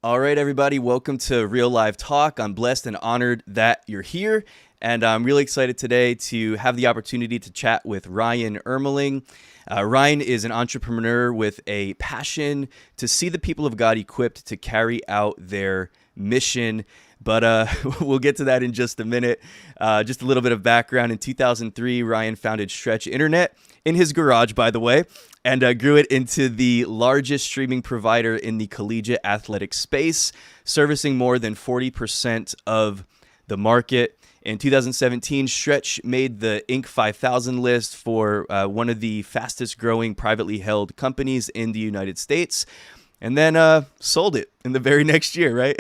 All right, everybody, welcome to Real Live Talk. I'm blessed and honored that you're here, and I'm really excited today to have the opportunity to chat with Ryan Ermeling. Ryan is an entrepreneur with a passion to see the people of God equipped to carry out their mission. But we'll get to that in just a minute. Just a little bit of background. In 2003, Ryan founded Stretch Internet in his garage, by the way, and grew it into the largest streaming provider in the collegiate athletic space, servicing more than 40% of the market. In 2017, Stretch made the Inc. 5000 list for one of the fastest growing privately held companies in the United States. And then sold it in the very next year, right?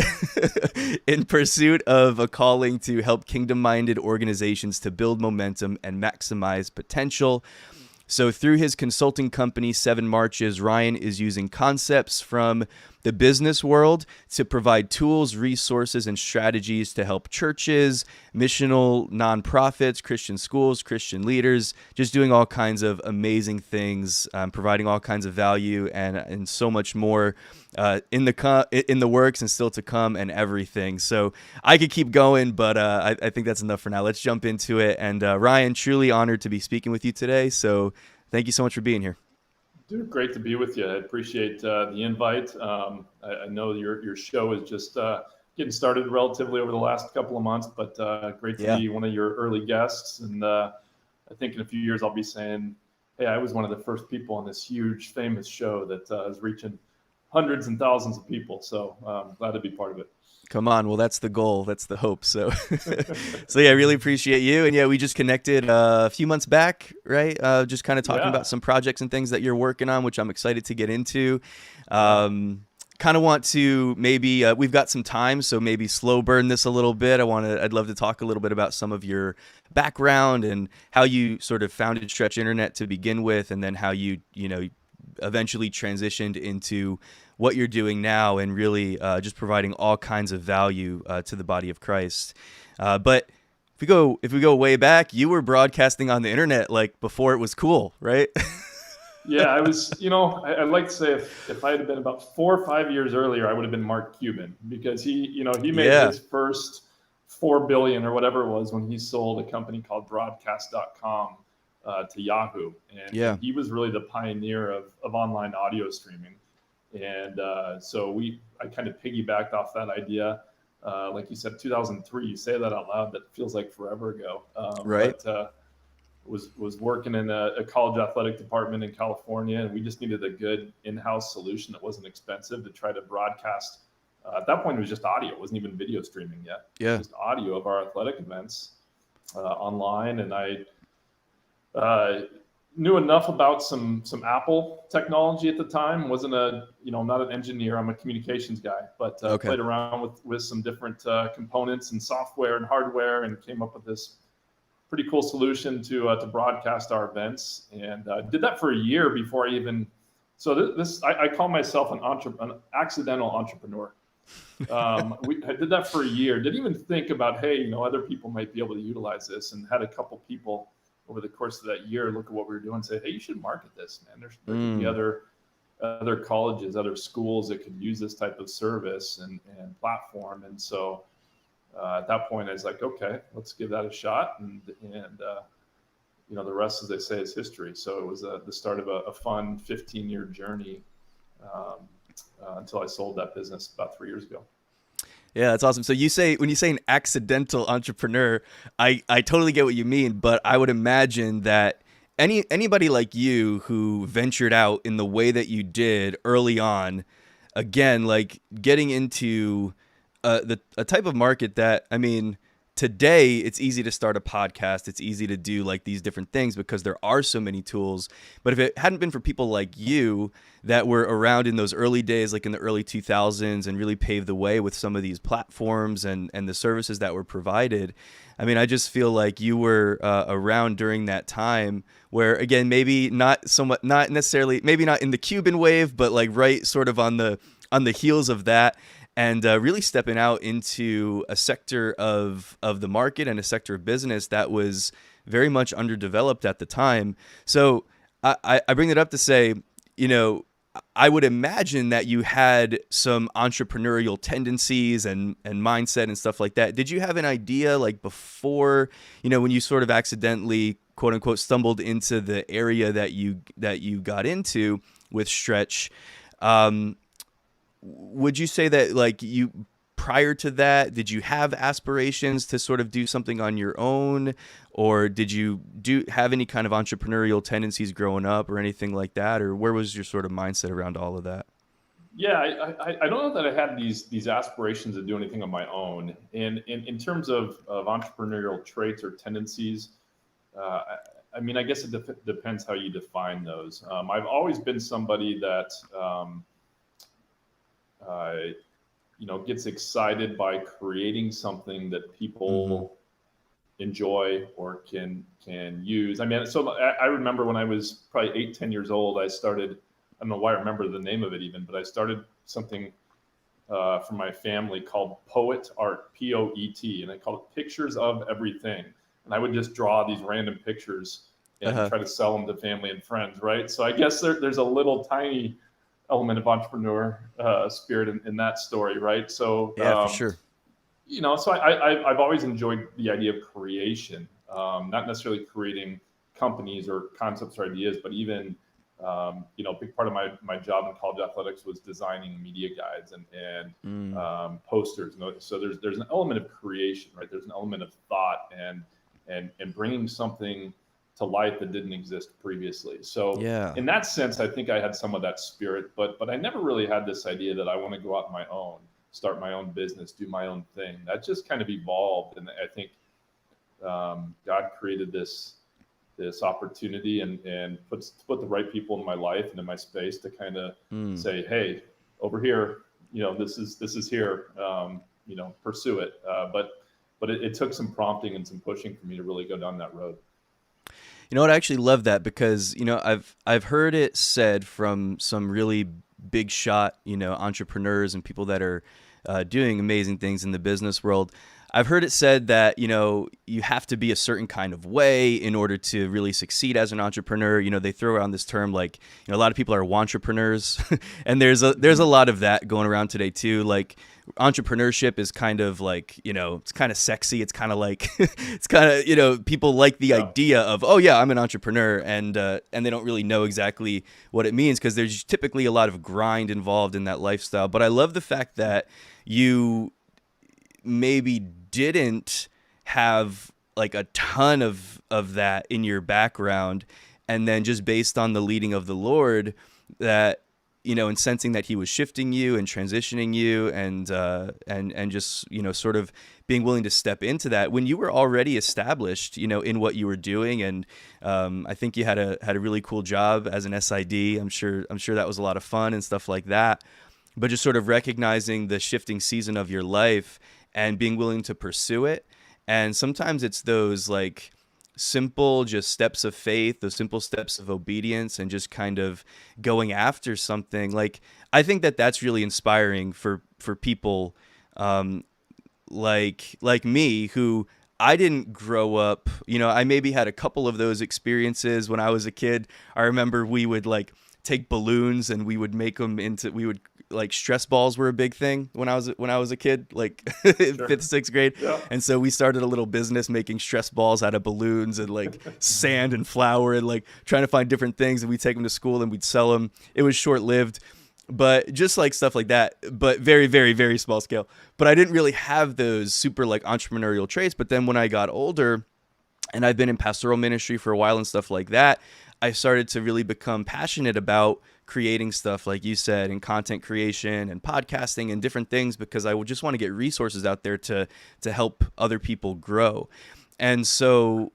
In pursuit of a calling to help kingdom-minded organizations to build momentum and maximize potential. So through his consulting company, 7 Marches, Ryan is using concepts from the business world to provide tools, resources, and strategies to help churches, missional nonprofits, Christian schools, Christian leaders, just doing all kinds of amazing things, providing all kinds of value and so much more in the works and still to come and everything. So I could keep going, but I think that's enough for now. Let's jump into it. And Ryan, truly honored to be speaking with you today. So thank you so much for being here. Dude, great to be with you. I appreciate the invite. I know your show is just getting started relatively over the last couple of months, but great to be one of your early guests. And I think in a few years I'll be saying, hey, I was one of the first people on this huge, famous show that is reaching hundreds and thousands of people. So glad to be part of it. Come on. Well, that's the goal. That's the hope. So, so yeah, I really appreciate you. And yeah, we just connected a few months back, right? Just kind of talking about some projects and things that you're working on, which I'm excited to get into. Kind of want to maybe, we've got some time, so maybe slow burn this a little bit. I'd love to talk a little bit about some of your background and how you sort of founded Stretch Internet to begin with, and then how you eventually transitioned into what you're doing now and really just providing all kinds of value to the body of Christ. But if we go way back, you were broadcasting on the internet like before it was cool, right? Yeah, I was, I'd like to say if I had been about 4 or 5 years earlier, I would have been Mark Cuban, because he made his first 4 billion or whatever it was when he sold a company called broadcast.com to Yahoo. And he was really the pioneer of online audio streaming. And so I kind of piggybacked off that idea. Like you said, 2003, you say that out loud, that feels like forever ago. Right. But was working in a college athletic department in California, and we just needed a good in-house solution that wasn't expensive to try to broadcast. At that point, it was just audio. It wasn't even video streaming yet. Yeah. It was just audio of our athletic events online. And I knew enough about some Apple technology at the time. Wasn't not an engineer. I'm a communications guy, but played around with some different components and software and hardware, and came up with this pretty cool solution to broadcast our events. And did that for a year before I even. So I call myself an accidental entrepreneur. I did that for a year. Didn't even think about, hey, other people might be able to utilize this, and had a couple people over the course of that year look at what we were doing and say, hey, you should market this, man. There could be other colleges, other schools that could use this type of service and platform. And so at that point, I was like, okay, let's give that a shot. And the rest, as they say, is history. So it was the start of a fun 15-year journey until I sold that business about 3 years ago. Yeah, that's awesome. So when you say an accidental entrepreneur, I totally get what you mean, but I would imagine that anybody like you who ventured out in the way that you did early on, again, like getting into a type of market that, I mean, today it's easy to start a podcast. It's easy to do like these different things because there are so many tools. But if it hadn't been for people like you that were around in those early days, like in the early 2000s, and really paved the way with some of these platforms and the services that were provided, I mean, I just feel like you were around during that time where, again, maybe not somewhat, not necessarily, maybe not in the Cuban wave, but like right sort of on the heels of that. And really stepping out into a sector of the market and a sector of business that was very much underdeveloped at the time. So I bring it up to say, I would imagine that you had some entrepreneurial tendencies and mindset and stuff like that. Did you have an idea like before, when you sort of accidentally, quote unquote, stumbled into the area that you got into with Stretch? Would you say that like you prior to that, did you have aspirations to sort of do something on your own, or did you have any kind of entrepreneurial tendencies growing up or anything like that, or where was your sort of mindset around all of that? Yeah, I don't know that I had these aspirations to do anything on my own. And in terms of entrepreneurial traits or tendencies, uh, I mean, I guess it depends how you define those. I've always been somebody that uh, gets excited by creating something that Mm-hmm. people enjoy or can use. I mean, so I remember when I was probably 8, 10 years old, I started. I don't know why I remember the name of it even, but I started something for my family called Poet Art, Poet, and I called it Pictures of Everything. And I would just draw these random pictures and Uh-huh. try to sell them to family and friends, right? So I guess there's a little tiny element of entrepreneur spirit in that story, right? So Yeah, for sure. so I've always enjoyed the idea of creation, not necessarily creating companies or concepts or ideas, but even, a big part of my job in college athletics was designing media guides and Mm. posters. So there's an element of creation, right? There's an element of thought and bringing something to life that didn't exist previously. So Yeah. in that sense, I think I had some of that spirit, but I never really had this idea that I want to go out on my own, start my own business, do my own thing. That just kind of evolved, and I think God created this opportunity and put the right people in my life and in my space to kind of Mm. say, hey, over here, this is here, pursue it. But it took some prompting and some pushing for me to really go down that road. You know what? I actually love that because I've heard it said from some really big shot entrepreneurs and people that are doing amazing things in the business world. I've heard it said that you have to be a certain kind of way in order to really succeed as an entrepreneur. They throw around this term like a lot of people are wantrepreneurs, and there's a Mm-hmm. lot of that going around today too. Like entrepreneurship is kind of like it's kind of sexy. It's kind of like it's kind of people like the Yeah. idea of, oh yeah, I'm an entrepreneur, and they don't really know exactly what it means because there's typically a lot of grind involved in that lifestyle. But I love the fact that you maybe didn't have like a ton of that in your background, and then just based on the leading of the Lord, that and sensing that he was shifting you and transitioning you, and just sort of being willing to step into that when you were already established in what you were doing. And I think you had a really cool job as an SID. I'm sure that was a lot of fun and stuff like that, but just sort of recognizing the shifting season of your life and being willing to pursue it. And sometimes it's those like simple just steps of faith, those simple steps of obedience, and just kind of going after something. Like I think that that's really inspiring for people like me, who I didn't grow up, I maybe had a couple of those experiences when I was a kid. I remember we would like take balloons and we would make them into we would like stress balls were a big thing when I was a kid, like in Sure. fifth, sixth grade. Yeah. And so we started a little business making stress balls out of balloons and like sand and flour and like trying to find different things, and we'd take them to school and we'd sell them. It was short lived, but just like stuff like that, but very, very, very small scale. But I didn't really have those super like entrepreneurial traits. But then when I got older, and I've been in pastoral ministry for a while and stuff like that, I started to really become passionate about creating stuff like you said, and content creation and podcasting and different things, because I would just want to get resources out there to help other people grow. And so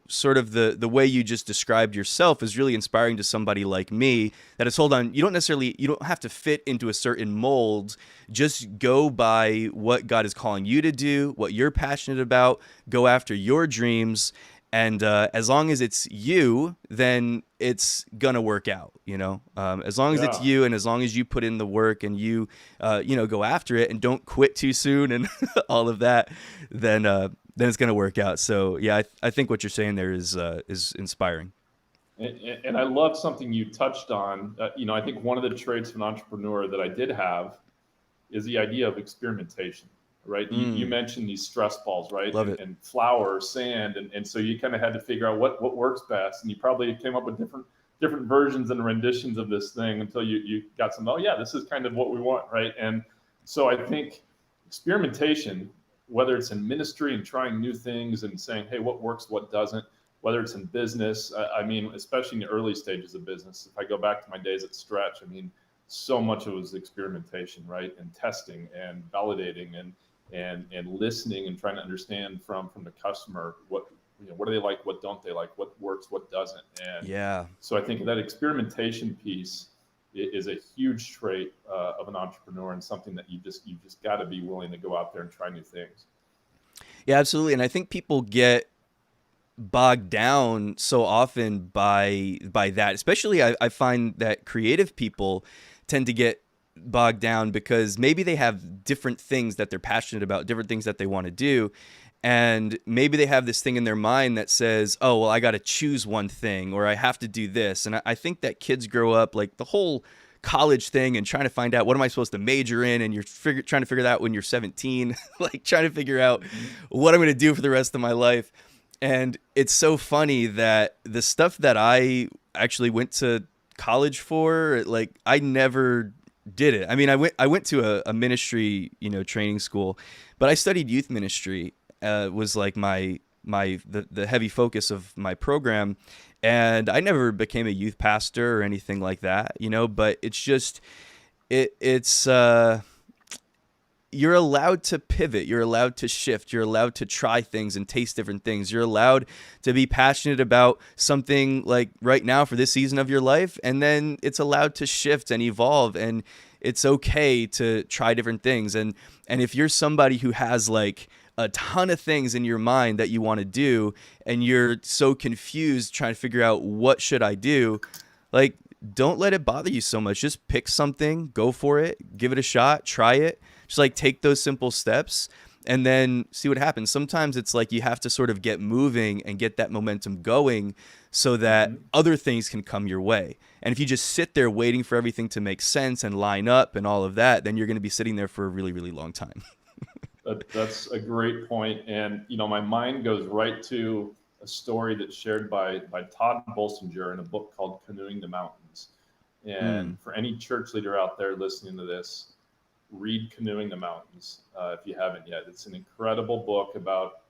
sort of the way you just described yourself is really inspiring to somebody like me, that is, hold on, you don't have to fit into a certain mold. Just go by what God is calling you to do, what you're passionate about, go after your dreams. And as long as it's you, then it's gonna work out. As long as it's Yeah. you, and as long as you put in the work and you go after it and don't quit too soon and all of that, then it's gonna work out. So yeah, I think what you're saying there is inspiring. And I love something you touched on. I think one of the traits of an entrepreneur that I did have is the idea of experimentation, right? You Mm, mentioned these stress balls, right? love it. And flour, sand, and so you kind of had to figure out what works best, and you probably came up with different versions and renditions of this thing until you got some. Oh yeah, this is kind of what we want, right? And so I think experimentation, whether it's in ministry and trying new things and saying, hey, what works, what doesn't, whether it's in business, I mean, especially in the early stages of business. If I go back to my days at Stretch, I mean, so much of it was experimentation, right, and testing and validating and listening and trying to understand from the customer what do they like, what don't they like, what works, what doesn't. And Yeah. so I think that experimentation piece is a huge trait of an entrepreneur, and something that you just got to be willing to go out there and try new things. Yeah, absolutely. And I think people get bogged down so often by that. Especially I find that creative people tend to get bogged down because maybe they have different things that they're passionate about, different things that they want to do. And maybe they have this thing in their mind that says, oh, well, I got to choose one thing or I have to do this. And I think that kids grow up like the whole college thing and trying to find out what am I supposed to major in, and you're trying to figure that out when you're 17, like trying to figure out Mm-hmm. what I'm going to do for the rest of my life. And it's so funny that the stuff that I actually went to college for, like I never did it. I mean, I went to a ministry, training school, but I studied youth ministry. Was like the heavy focus of my program, and I never became a youth pastor or anything like that. But it's just it's you're allowed to pivot, you're allowed to shift, you're allowed to try things and taste different things, you're allowed to be passionate about something like right now for this season of your life, and then it's allowed to shift and evolve, and it's okay to try different things. And if you're somebody who has like a ton of things in your mind that you want to do and you're so confused trying to figure out what should I do, like don't let it bother you so much. Just pick something, go for it, give it a shot, try it. Just like take those simple steps and then see what happens. Sometimes it's like you have to sort of get moving and get that momentum going so that Mm-hmm. other things can come your way. And if you just sit there waiting for everything to make sense and line up and all of that, then you're going to be sitting there for a really, really long time. That's a great point. And my mind goes right to a story that's shared by Todd Bolsinger in a book called Canoeing the Mountains. Mm, And for any church leader out there listening to this, read Canoeing the Mountains if you haven't yet. It's an incredible book about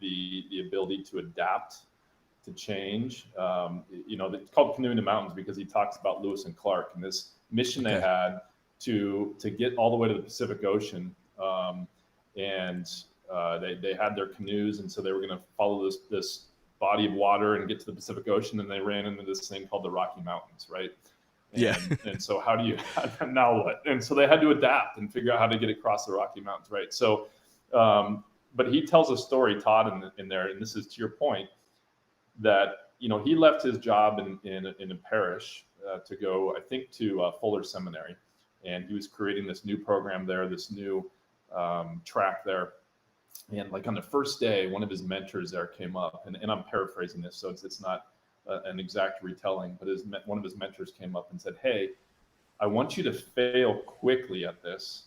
the ability to adapt to change. It's called Canoeing the Mountains because he talks about Lewis and Clark and this mission they okay. had to get all the way to the Pacific Ocean. And they had their canoes, and so they were going to follow this body of water and get to the Pacific Ocean, and they ran into this thing called the Rocky Mountains, right? Yeah. And so how do you now what? And so they had to adapt and figure out how to get across the Rocky Mountains, right? So, but he tells a story, Todd, in there, and this is to your point, that he left his job in a parish to go, I think, to Fuller Seminary, and he was creating this new program there, this new track there. And like on the first day, one of his mentors there came up, and I'm paraphrasing this, so it's not an exact retelling, but one of his mentors came up and said, "Hey, I want you to fail quickly at this,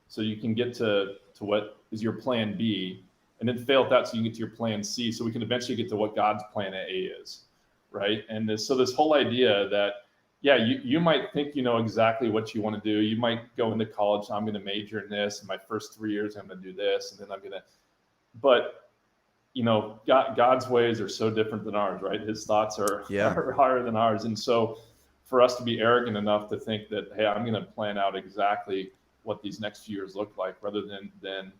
so you can get to what is your plan B, and then fail at that so you can get to your plan C, so we can eventually get to what God's plan A is, right?" And so this whole idea that yeah, you might think you know exactly what you want to do. You might go into college. I'm going to major in this. In my first 3 years, I'm going to do this, and then I'm going to. But God's ways are so different than ours, right? His thoughts are, Yeah. are higher than ours. And so for us to be arrogant enough to think that, hey, I'm going to plan out exactly what these next few years look like, rather than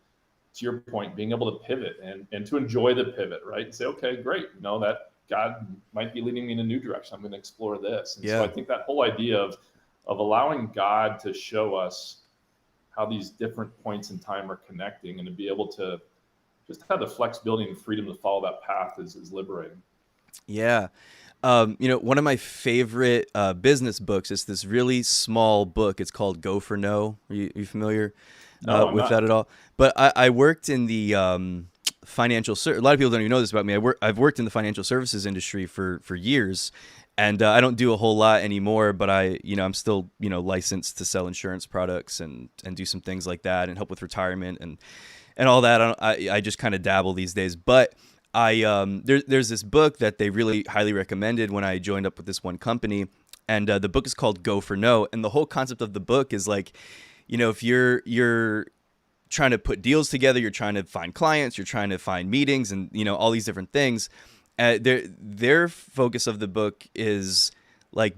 to your point, being able to pivot and to enjoy the pivot, right? And say, okay, great. That God might be leading me in a new direction. I'm going to explore this. And so I Yeah. think that whole idea of allowing God to show us how these different points in time are connecting, and to be able to just have the flexibility and freedom to follow that path is liberating. Yeah. One of my favorite business books is this really small book. It's called Go for No. Are you familiar No, I'm with that not. at all? But I worked in the a lot of people don't even know this about me. I've worked in the financial services industry for years, and I don't do a whole lot anymore. But I'm still licensed to sell insurance products and do some things like that and help with retirement and all that. I just kind of dabble these days. But there's this book that they really highly recommended when I joined up with this one company, and the book is called Go for No. And the whole concept of the book is like, if you're trying to put deals together, you're trying to find clients, you're trying to find meetings, and all these different things. Their focus of the book is like,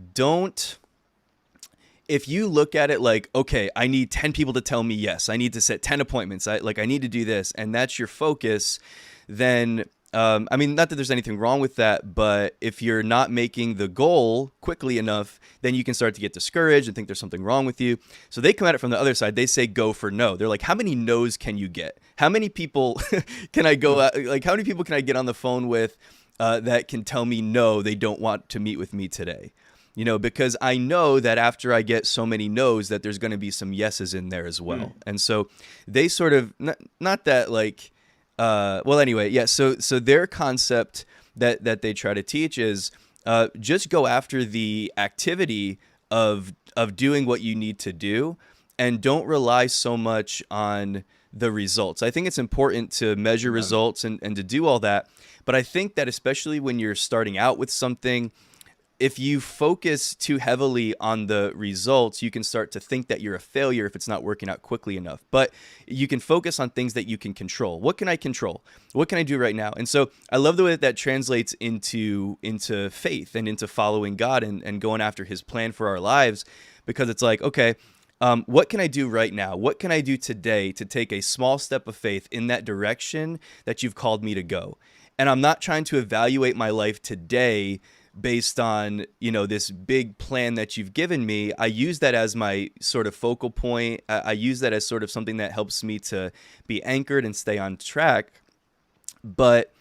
if you look at it like, okay, I need 10 people to tell me yes, I need to set 10 appointments, I need to do this, and that's your focus, then not that there's anything wrong with that, but if you're not making the goal quickly enough, then you can start to get discouraged and think there's something wrong with you. So they come at it from the other side. They say go for no. They're like, how many no's can you get? How many people can I go at, like, how many people can I get on the phone with that can tell me no, they don't want to meet with me today? Because I know that after I get so many no's that there's going to be some yeses in there as well. And so they sort of, not that like, anyway, yeah. So their concept that they try to teach is just go after the activity of doing what you need to do, and don't rely so much on the results. I think it's important to measure results and to do all that, but I think that especially when you're starting out with something, if you focus too heavily on the results, you can start to think that you're a failure if it's not working out quickly enough. But you can focus on things that you can control. What can I control? What can I do right now? And so I love the way that translates into faith and into following God and going after his plan for our lives, because it's like, okay, what can I do right now? What can I do today to take a small step of faith in that direction that you've called me to go? And I'm not trying to evaluate my life today based on, this big plan that you've given me. I use that as my sort of focal point. I use that as sort of something that helps me to be anchored and stay on track. But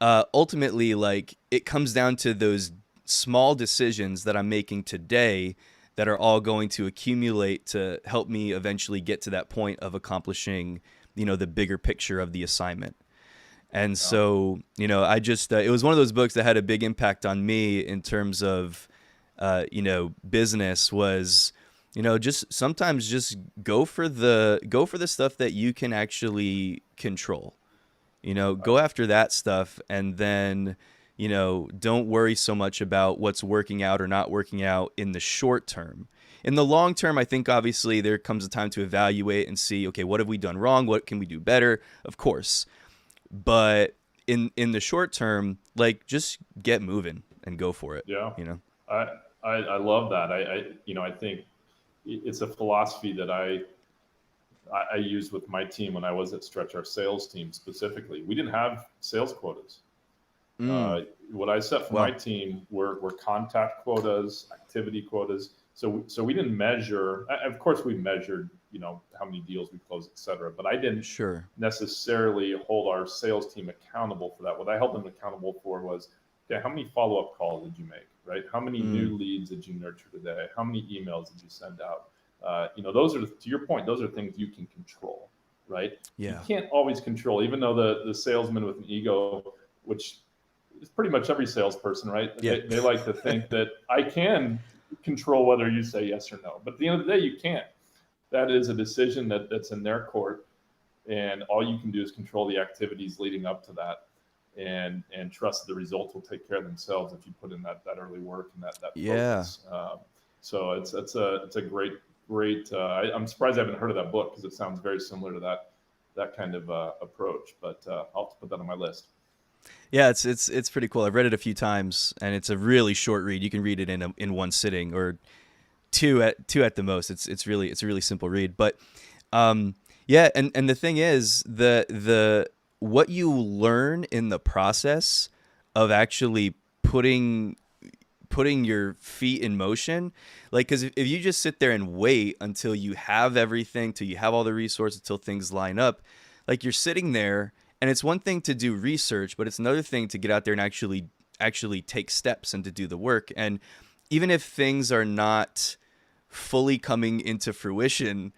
ultimately, like, it comes down to those small decisions that I'm making today that are all going to accumulate to help me eventually get to that point of accomplishing, the bigger picture of the assignment. And so, I just, it was one of those books that had a big impact on me in terms of, business was, just sometimes just go for the stuff that you can actually control, go after that stuff. And then, don't worry so much about what's working out or not working out in the short term. In the long term, I think obviously there comes a time to evaluate and see, okay, what have we done wrong? What can we do better? Of course. But in the short term, like, just get moving and go for it. Yeah. I love that. I think it's a philosophy that I used with my team when I was at Stretch, our sales team specifically. We didn't have sales quotas. What I set for my team were contact quotas, activity quotas. So we didn't measure. Of course, we measured, how many deals we closed, et cetera. But I didn't necessarily hold our sales team accountable for that. What I held them accountable for was, okay, how many follow-up calls did you make, right? How many new leads did you nurture today? How many emails did you send out? Those are, to your point, those are things you can control, right? Yeah. You can't always control, even though the salesman with an ego, which is pretty much every salesperson, right? Yeah. They like to think that I can control whether you say yes or no. But at the end of the day, you can't. That is a decision that's in their court, and all you can do is control the activities leading up to that, and trust the results will take care of themselves if you put in that early work and that focus. So it's a great. I'm surprised I haven't heard of that book, because it sounds very similar to that kind of approach. But I'll have to put that on my list. Yeah, it's pretty cool. I've read it a few times, and it's a really short read. You can read it in one sitting, or two at the most. It's a really simple read. But yeah, and the thing is, the what you learn in the process of actually putting your feet in motion, like, because if you just sit there and wait until you have everything, till you have all the resources, till things line up, like, you're sitting there. And it's one thing to do research, but it's another thing to get out there and actually take steps and to do the work. And even if things are not fully coming into fruition,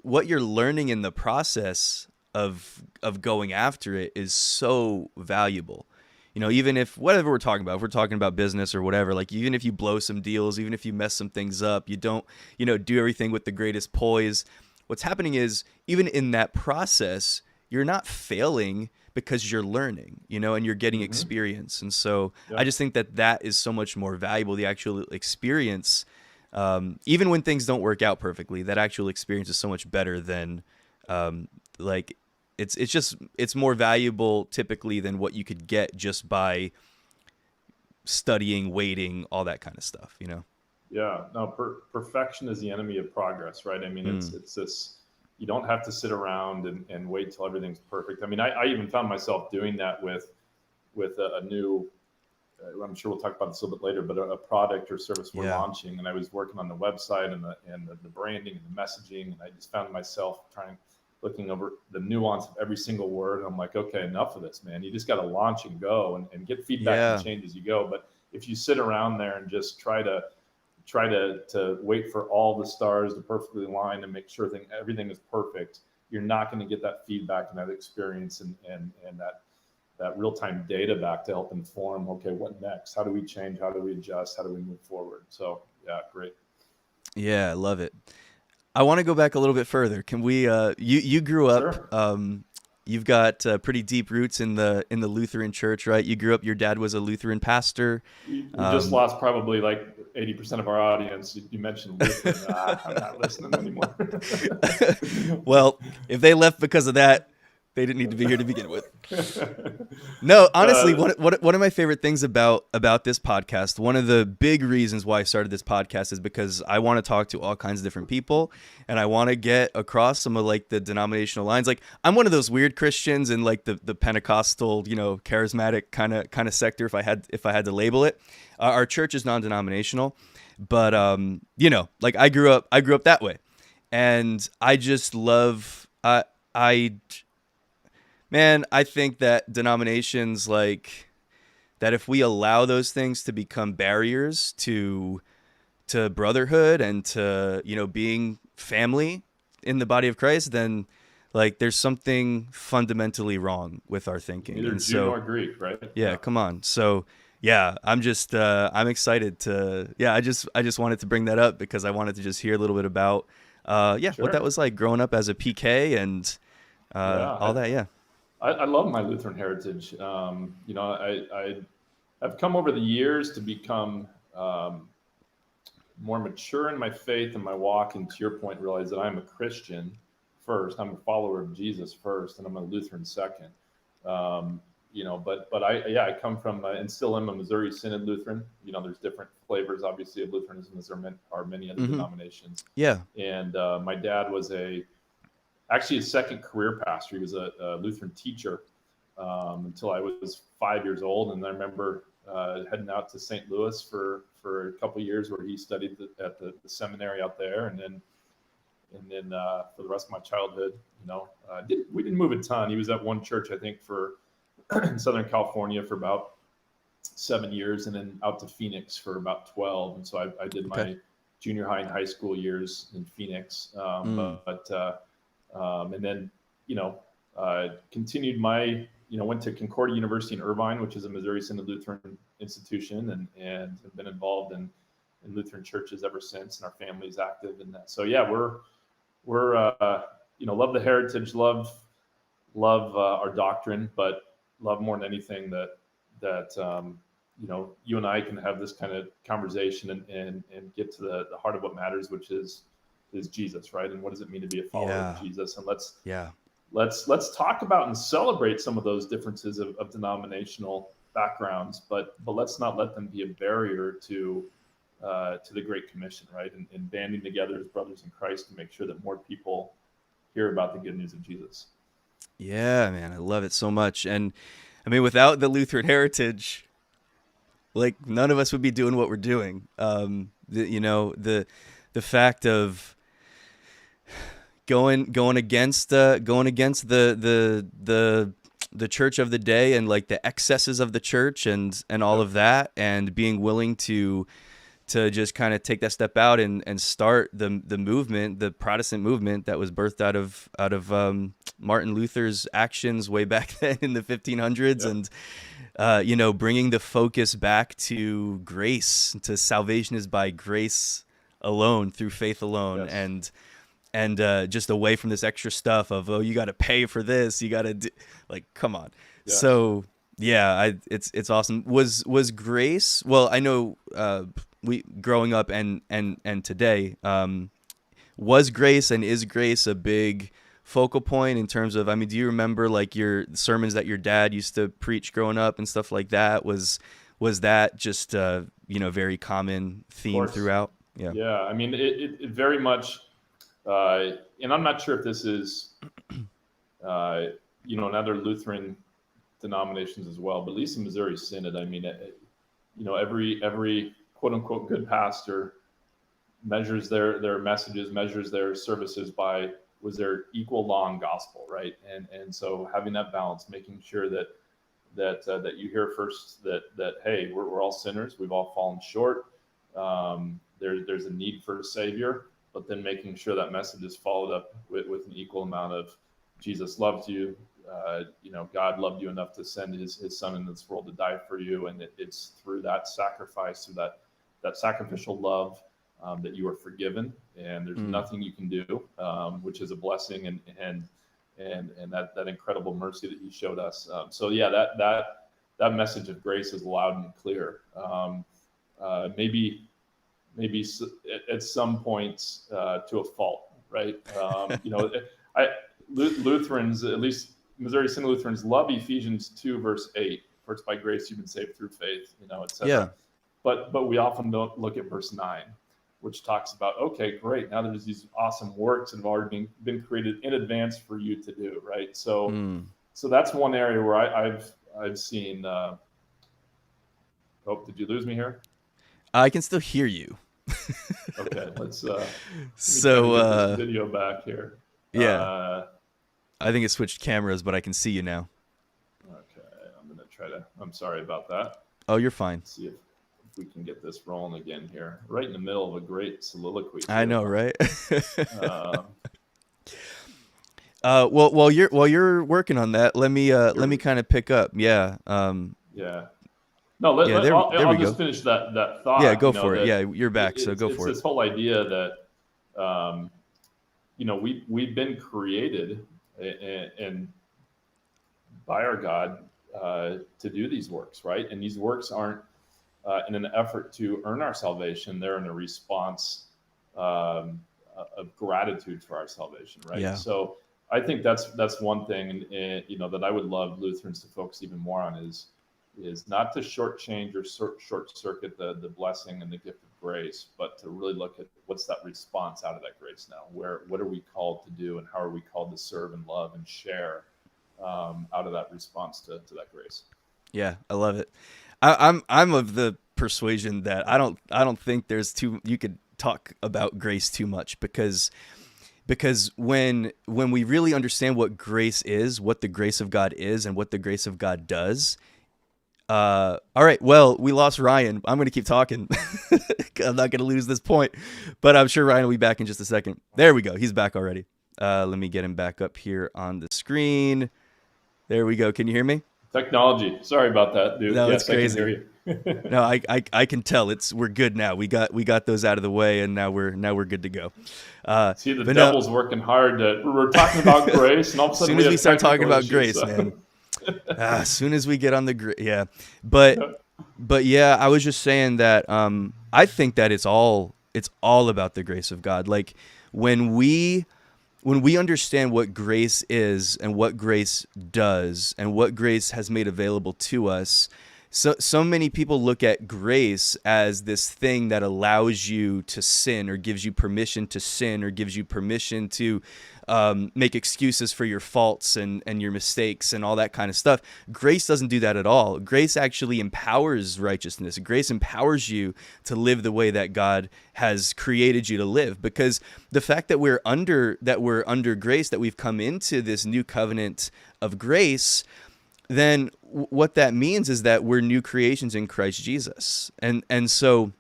what you're learning in the process of going after it is so valuable. You know, even if whatever we're talking about, if we're talking about business or whatever, like even if you blow some deals, even if you mess some things up, you don't, do everything with the greatest poise. What's happening is even in that process, you're not failing because you're learning, and you're getting experience. And so I just think that is so much more valuable, the actual experience. Even when things don't work out perfectly, that actual experience is so much better than like it's more valuable typically than what you could get just by studying, waiting, all that kind of stuff, Yeah, no, perfection is the enemy of progress, right? I mean, it's this, you don't have to sit around and wait till everything's perfect. I mean, I even found myself doing that with a new, I'm sure we'll talk about this a little bit later, but a product or service we're launching, and I was working on the website and the branding and the messaging, and I just found myself looking over the nuance of every single word. And I'm like, okay, enough of this, man. You just got to launch and go and get feedback and change as you go. But if you sit around there and just try to wait for all the stars to perfectly align and make sure everything is perfect, you're not going to get that feedback and that experience and that real-time data back to help inform, okay, what next? How do we change? How do we adjust? How do we move forward? So yeah, great. Yeah, I love it. I want to go back a little bit further. Can we? You grew up. Sure. You've got pretty deep roots in the Lutheran Church, right? You grew up. Your dad was a Lutheran pastor. We just lost probably like 80% of our audience. You mentioned Lutheran. I'm not listening anymore. Well, if they left because of that, they didn't need to be here to begin with. No, honestly, one of my favorite things about this podcast, one of the big reasons why I started this podcast is because I want to talk to all kinds of different people, and I want to get across some of like the denominational lines. Like I'm one of those weird Christians in like the Pentecostal, charismatic kind of sector. If I had to label it, our church is non-denominational, but like I grew up that way, and I just love Man, I think that denominations like that, if we allow those things to become barriers to brotherhood and to, being family in the body of Christ, then like there's something fundamentally wrong with our thinking. Neither Jew nor Greek, right? Yeah, come on. So yeah, I'm just I'm excited to I just wanted to bring that up because I wanted to just hear a little bit about what that was like growing up as a PK and all that. Yeah. I love my Lutheran heritage. I've come over the years to become more mature in my faith and my walk, and to your point, realize that I'm a Christian first. I'm a follower of Jesus first, and I'm a Lutheran second. But I come from and still am a Missouri Synod Lutheran. There's different flavors, obviously, of Lutheranism, as there are many other denominations. Yeah. And my dad was actually a second career pastor. He was a Lutheran teacher until I was 5 years old. And I remember heading out to St. Louis for a couple of years where he studied at the seminary out there. And then for the rest of my childhood, we didn't move a ton. He was at one church, I think, in Southern California for about 7 years, and then out to Phoenix for about 12. And so I did my junior high and high school years in Phoenix. And then, continued went to Concordia University in Irvine, which is a Missouri Synod Lutheran institution, and have been involved in Lutheran churches ever since, and our family is active in that. So yeah, we're love the heritage, love our doctrine, but love more than anything that you and I can have this kind of conversation and get to the heart of what matters, which is Jesus, right? And what does it mean to be a follower of Jesus? And let's talk about and celebrate some of those differences of denominational backgrounds, but let's not let them be a barrier to the Great Commission, right? And banding together as brothers in Christ to make sure that more people hear about the good news of Jesus. Yeah, man, I love it so much. And I mean, without the Lutheran heritage, like none of us would be doing what we're doing. The fact of going against the church of the day and like the excesses of the church and all of that, and being willing to to just kind of take that step out and start the movement, the Protestant movement that was birthed out of Martin Luther's actions way back then in the 1500s, Yep. and bringing the focus back to grace, to salvation is by grace alone, through faith alone, Yes. and just away from this extra stuff of, oh, you got to pay for this, you got to do, like, come on. Yes. So yeah, it's awesome. Was grace? Well, I know we growing up and today, was grace and is grace a big focal point in terms of? I mean, do you remember like your sermons that your dad used to preach growing up and stuff like that? Was that just very common Of theme course. throughout? Yeah. Yeah. I mean, it very much, and I'm not sure if this is, in other Lutheran denominations as well, but at least in Missouri Synod, I mean, every quote unquote good pastor measures their messages, measures their services by, was there equal law and gospel, right? And so having that balance, making sure that you hear first that hey, we're all sinners, we've all fallen short. There's a need for a savior, but then making sure that message is followed up with an equal amount of Jesus loves you. God loved you enough to send his son in this world to die for you, and it's through that sacrifice, through that sacrificial love, that you are forgiven, and there's nothing you can do, which is a blessing, and that incredible mercy that he showed us. So yeah, that message of grace is loud and clear. Maybe at some points to a fault, right? Lutherans, at least Missouri Synod Lutherans, love Ephesians 2 verse 8, for it's by grace you've been saved through faith, etc. Yeah. But we often don't look at verse 9, which talks about, okay, great, now there's these awesome works that have already been created in advance for you to do, right? So that's one area where I've seen. Did you lose me here? I can still hear you. Okay, let's so get this video back here. Yeah. I think it switched cameras, but I can see you now. Okay, I'm gonna try to. I'm sorry about that. Oh, you're fine. Let's see if we can get this rolling again here. Right in the middle of a great soliloquy. I know, right? Well, while you're working on that, let me kind of pick up. Yeah. Yeah. No, I'll just finish that thought. Yeah, go for it. Yeah, you're back, so go for it. It's this whole idea that, we've been created and by our God to do these works, right? And these works aren't in an effort to earn our salvation; they're in a response of gratitude for our salvation, right? Yeah. So I think that's one thing, that I would love Lutherans to focus even more on is not to shortchange or short circuit the blessing and the gift of grace, but to really look at what's that response out of that grace now. What are we called to do, and how are we called to serve and love and share out of that response to that grace? Yeah, I love it. I'm of the persuasion that I don't think you could talk about grace too much, because when we really understand what grace is, what the grace of God is, and what the grace of God does. All right, well, we lost Ryan. I'm going to keep talking. I'm not going to lose this point, but I'm sure Ryan will be back in just a second. There we go. He's back already. Let me get him back up here on the screen. There we go. Can you hear me? Technology. Sorry about that, dude. No, yes, it's crazy. I can hear you. No, I can tell we're good now. We got those out of the way, and now we're good to go. See, the devil's working hard. We're talking about grace, and all of a sudden, as soon as we start talking about grace, man. As soon as we get on the but yeah, I was just saying that I think that it's all about the grace of God. Like when we understand what grace is and what grace does and what grace has made available to us, so many people look at grace as this thing that allows you to sin, or gives you permission to sin, or gives you permission to make excuses for your faults and your mistakes and all that kind of stuff. Grace doesn't do that at all. Grace actually empowers righteousness. Grace empowers you to live the way that God has created you to live, because the fact that we're under grace, that we've come into this new covenant of grace, then what that means is that we're new creations in Christ Jesus. And so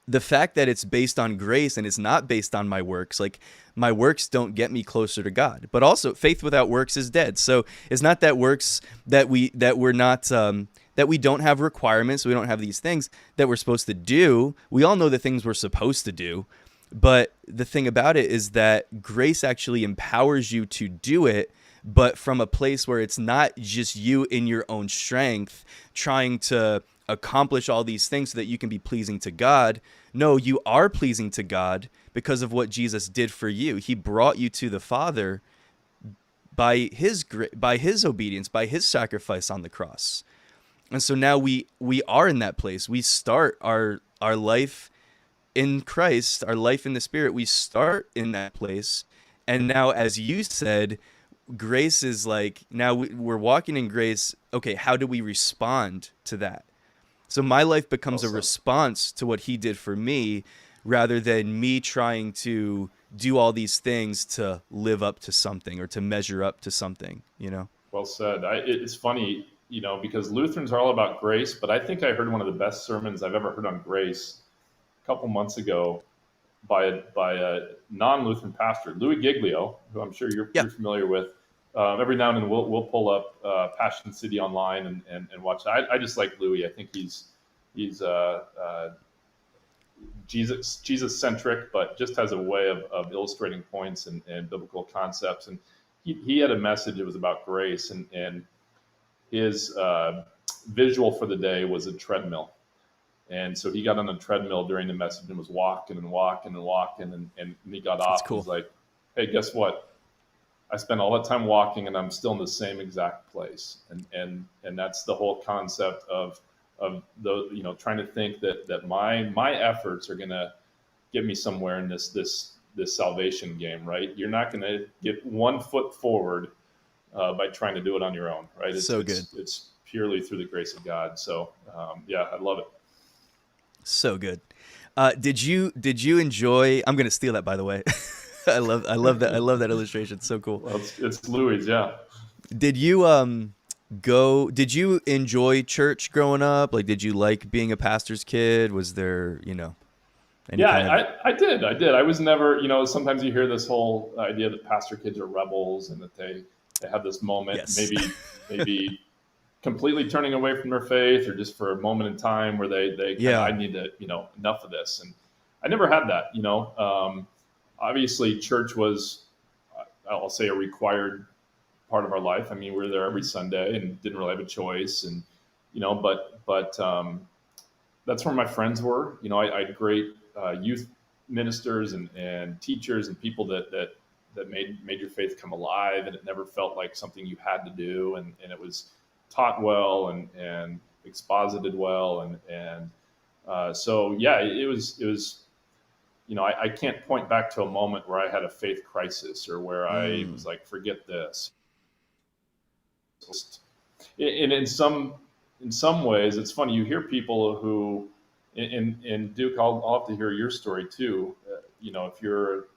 the fact that it's based on grace and it's not based on my works, like my works don't get me closer to God. But also, faith without works is dead. So it's not that works that we're not that we don't have requirements, we don't have these things that we're supposed to do. We all know the things we're supposed to do, but the thing about it is that grace actually empowers you to do it, but from a place where it's not just you in your own strength trying to accomplish all these things so that you can be pleasing to God. No, you are pleasing to God because of what Jesus did for you. He brought you to the Father by his obedience, by his sacrifice on the cross. And so now we are in that place. We start our life in Christ, our life in the Spirit. We start in that place. And now, as you said, grace is like, now we're walking in grace. Okay, how do we respond to that? So my life becomes a response to what he did for me, rather than me trying to do all these things to live up to something or to measure up to something, you know? Well said. It's funny, because Lutherans are all about grace, but I think I heard one of the best sermons I've ever heard on grace a couple months ago by a non-Lutheran pastor, Louis Giglio, who I'm sure you're familiar with. Every now and then we'll pull up Passion City online and watch. I just like Louis. I think he's Jesus centric, but just has a way of illustrating points and biblical concepts. And he had a message that was about grace, and his visual for the day was a treadmill. And so he got on a treadmill during the message and was walking and walking and walking, and he got off. Cool. He's like, hey, guess what? I spent all that time walking and I'm still in the same exact place. And that's the whole concept of the, trying to think that my efforts are going to get me somewhere in this salvation game, right? You're not going to get 1 foot forward by trying to do it on your own, right? It's good. It's purely through the grace of God. So yeah, I love it. So good. Did you enjoy? I'm going to steal that, by the way. I love that. I love that illustration. It's so cool. Well, it's Louis, yeah. Did you did you enjoy church growing up? Like, did you like being a pastor's kid? Was there, I did. I was never, sometimes you hear this whole idea that pastor kids are rebels and that they have this moment, yes. maybe completely turning away from their faith, or just for a moment in time where they I need to, enough of this. And I never had that, Obviously, church was, I'll say, a required part of our life. I mean, we were there every Sunday and didn't really have a choice. And, but that's where my friends were. I had great youth ministers and teachers and people that made your faith come alive. And it never felt like something you had to do. And it was taught well and exposited well. So, yeah, it was, I can't point back to a moment where I had a faith crisis or where I was like, forget this. And in some ways, it's funny. You hear people who, and Duke, I'll have to hear your story too. If you're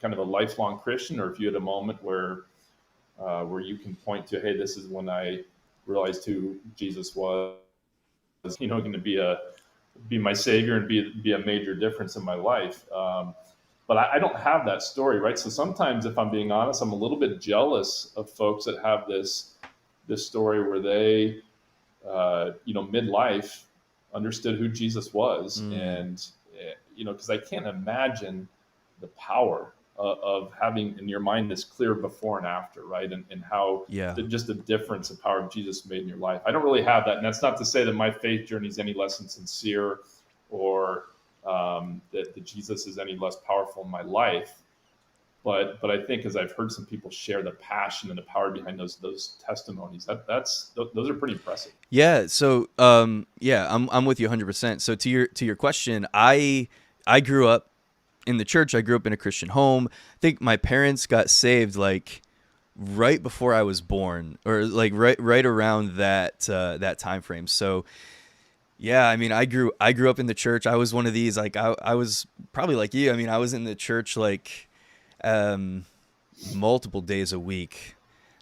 kind of a lifelong Christian, or if you had a moment where you can point to, hey, this is when I realized who Jesus was, going to be my savior and be a major difference in my life. But I don't have that story, right? So sometimes, if I'm being honest, I'm a little bit jealous of folks that have this story where they, midlife understood who Jesus was. And, because I can't imagine the power of having in your mind this clear before and after, right? And how just the difference the power of Jesus made in your life. I don't really have that. And that's not to say that my faith journey is any less insincere, or that Jesus is any less powerful in my life. But I think, as I've heard some people share the passion and the power behind those testimonies, those are pretty impressive. Yeah. So I'm with you 100%. So to your question, I grew up in the church. I grew up in a Christian home. I think my parents got saved like right before I was born, or like right around that time frame. So yeah, I mean, I grew up in the church. I was one of these, like I was probably like you. I mean, I was in the church like multiple days a week.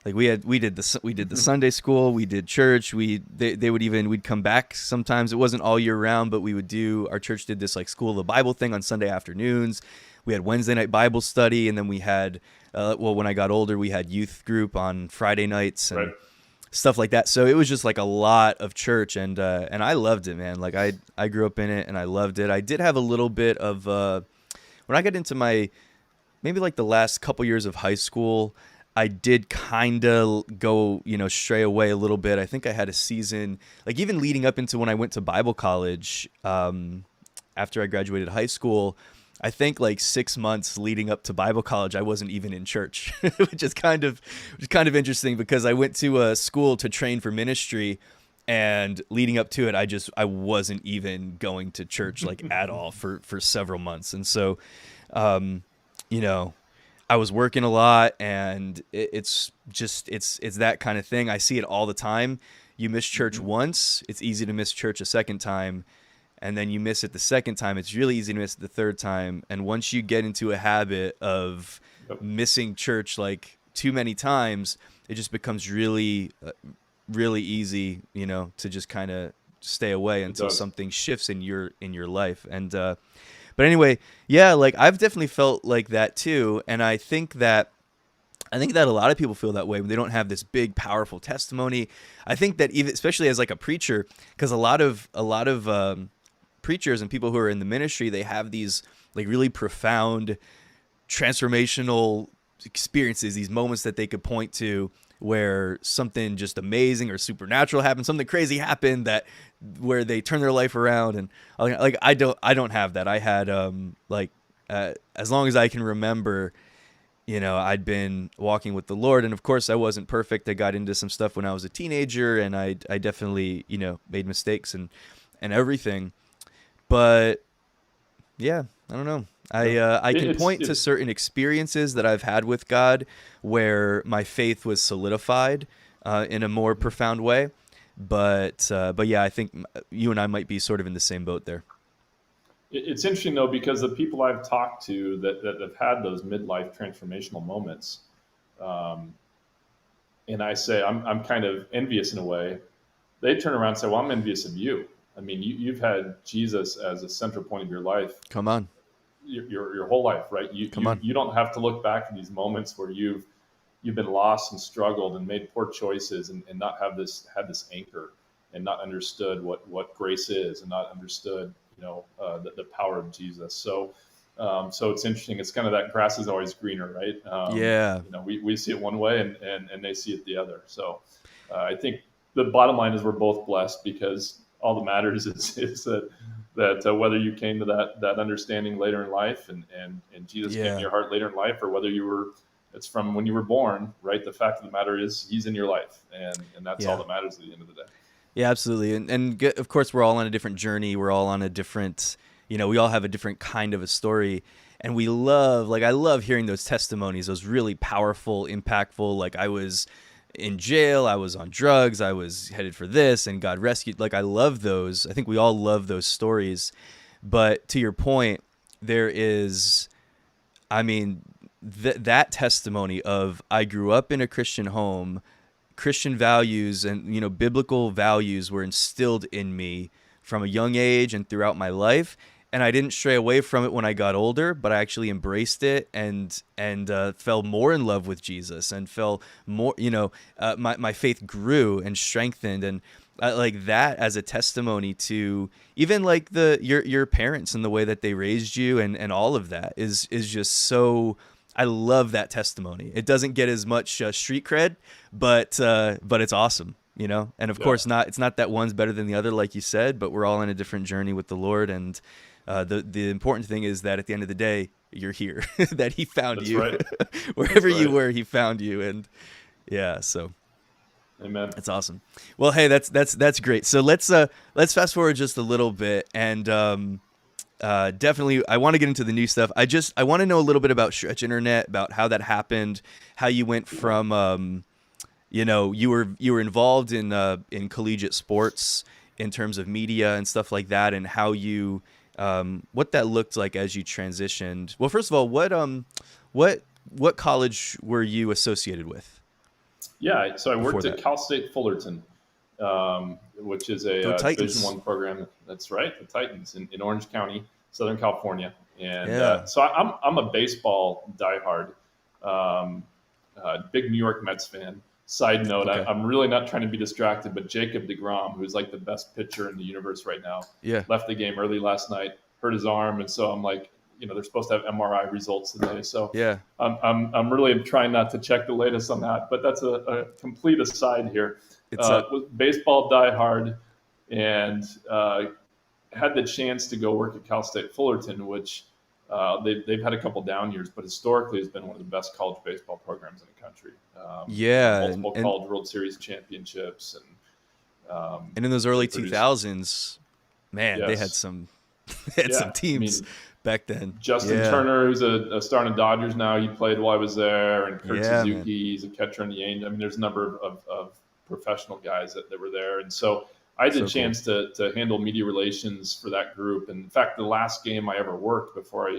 Like we did the Sunday school, we did church, they would even we'd come back sometimes. It wasn't all year round, but we would do our church did this like school of the Bible thing on Sunday afternoons. We had Wednesday night Bible study, and then we had when I got older, we had youth group on Friday nights Right. and stuff like that. So it was just like a lot of church, and I loved it, man. Like I grew up in it and I loved it. I did have a little bit of when I got into my maybe like the last couple years of high school, I did kind of go, stray away a little bit. I think I had a season, like even leading up into when I went to Bible college, after I graduated high school, I think like 6 months leading up to Bible college, I wasn't even in church, which is kind of interesting because I went to a school to train for ministry, and leading up to it, I wasn't even going to church like at all for several months. And so, um, you know, I was working a lot, and it's that kind of thing. I see it all the time. You miss church once, it's easy to miss church a second time, and then you miss it the second time, it's really easy to miss it the third time. And once you get into a habit of Yep. missing church like too many times, it just becomes really really easy, to just kind of stay away It until does. something shifts in your life. And but anyway, yeah, like I've definitely felt like that too, and I think that a lot of people feel that way when they don't have this big, powerful testimony. I think that even, especially as like a preacher, because a lot of preachers and people who are in the ministry, they have these like really profound, transformational experiences, these moments that they could point to where something just amazing or supernatural happened, something crazy happened that where they turn their life around. And like I don't have that. I had as long as I can remember, I'd been walking with the Lord, and of course I wasn't perfect. I got into some stuff when I was a teenager, and I definitely, made mistakes and everything. But yeah, I don't know. Yeah. I It, can it's point to it's certain experiences that I've had with God where my faith was solidified in a more profound way. But yeah, I think you and I might be sort of in the same boat there. it's interesting though, because the people I've talked to that have had those midlife transformational moments, um, and I say I'm kind of envious in a way. They turn around and say, "Well, I'm envious of you. I mean, you've had Jesus as a central point of your life Come on, your whole life, right? You, come you on. you don't have to look back at these moments where you've been lost and struggled and made poor choices, and not have had this anchor, and not understood what grace is, and not understood the power of Jesus. So it's interesting. It's kind of that grass is always greener, right? Yeah, We see it one way, and they see it the other. So I think the bottom line is we're both blessed, because all that matters is that whether you came to that understanding later in life, and Jesus came in yeah, your heart later in life, or whether it's from when you were born, right? The fact of the matter is He's in your life, and that's all yeah. that matters at the end of the day. Yeah, absolutely. And of course, we're all on a different journey. We're all on a different, we all have a different kind of a story. And I love hearing those testimonies, those really powerful, impactful. Like I was in jail, I was on drugs, I was headed for this, and God rescued. Like I love those. I think we all love those stories. But to your point, there is, I mean, that testimony of I grew up in a Christian home, Christian values and biblical values were instilled in me from a young age and throughout my life, and I didn't stray away from it when I got older, but I actually embraced it and fell more in love with Jesus and fell more, my faith grew and strengthened. And like that as a testimony to even like your parents and the way that they raised you and all of that is just so. I love that testimony. It doesn't get as much street cred, but it's awesome, And of Yeah, course, it's not that one's better than the other, like you said. But we're all on a different journey with the Lord, and the important thing is that at the end of the day, you're here. That He found that's you right. wherever That's you right. were. He found you, and yeah, so Amen. it's awesome. Well, hey, that's great. So let's fast forward just a little bit, and definitely I want to get into the new stuff. I want to know a little bit about Stretch Internet, about how that happened, how you went from you were involved in collegiate sports in terms of media and stuff like that, and how you what that looked like as you transitioned. Well, first of all, what college were you associated with? Yeah, so I before worked at that? Cal State Fullerton, which is Go a Division Titans. One program. That's right, the Titans in Orange County, Southern California. And Yeah. so I'm a baseball diehard, um, big New York Mets fan. Side note, Okay. I'm really not trying to be distracted, but Jacob DeGrom, who's like the best pitcher in the universe right now, Yeah. left the game early last night, hurt his arm, and so I'm like, they're supposed to have MRI results today. So Yeah. I'm really trying not to check the latest on that, but that's a complete aside here. It's a Baseball diehard, and had the chance to go work at Cal State Fullerton, which they've had a couple down years, but historically has been one of the best college baseball programs in the country. yeah, Multiple College World Series championships, and in those they early produced. 2000s, man, they had Yes, some they had some yeah. I teams mean, back then. Justin Yeah. Turner, who's a star in the Dodgers now, he played while I was there, and Kurt Yeah, man. Suzuki, he's a catcher in the Angels. I mean, there's a number of professional guys that were there, and so I had the So cool. chance to handle media relations for that group. And in fact, the last game I ever worked before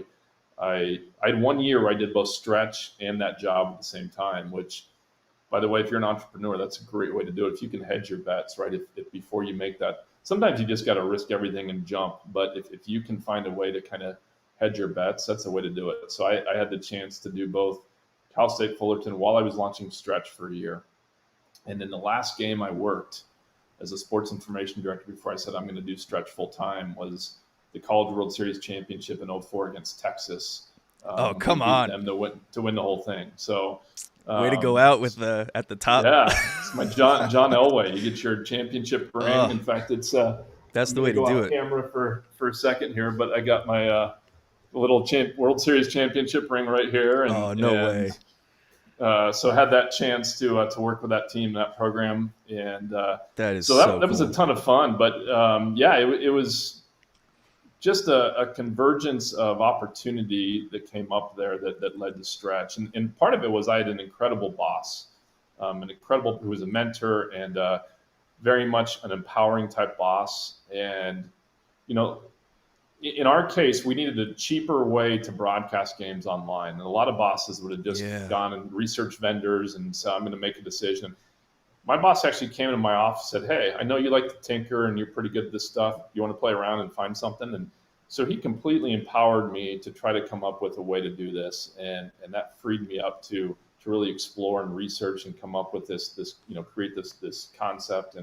I had 1 year where I did both stretch and that job at the same time. Which, by the way, if you're an entrepreneur, that's a great way to do it. If you can hedge your bets, right? If before you make that, sometimes you just got to risk everything and jump. But if you can find a way to kind of hedge your bets, that's the way to do it. So I had the chance to do both Cal State Fullerton while I was launching stretch for a year. And then the last game I worked as a sports information director before I said I'm going to do stretch full time was the College World Series championship in '04 against Texas. Oh, We come beat on. them to win the whole thing. So, Way to go out with the at the top. yeah, it's my John Elway. You get your championship ring. Oh, In fact, it's that's I'm the going way to to go do off it. camera for a second here, but I got my little World Series championship ring right here, Oh, no way. so I had that chance to work with that team, that program, and That is so so that was a cool. ton of fun. But yeah, it was just a convergence of opportunity that came up there that led to stretch, and part of it was I had an incredible boss, who was a mentor and very much an empowering type boss, and you know in our case, we needed a cheaper way to broadcast games online. And a lot of bosses would have just Yeah. gone and researched vendors and said, I'm going to make a decision. My boss actually came into my office and said, hey, I know you like to tinker and you're pretty good at this stuff. You want to play around and find something? And so he completely empowered me to try to come up with a way to do this. And that freed me up to really explore and research and come up with this create this concept.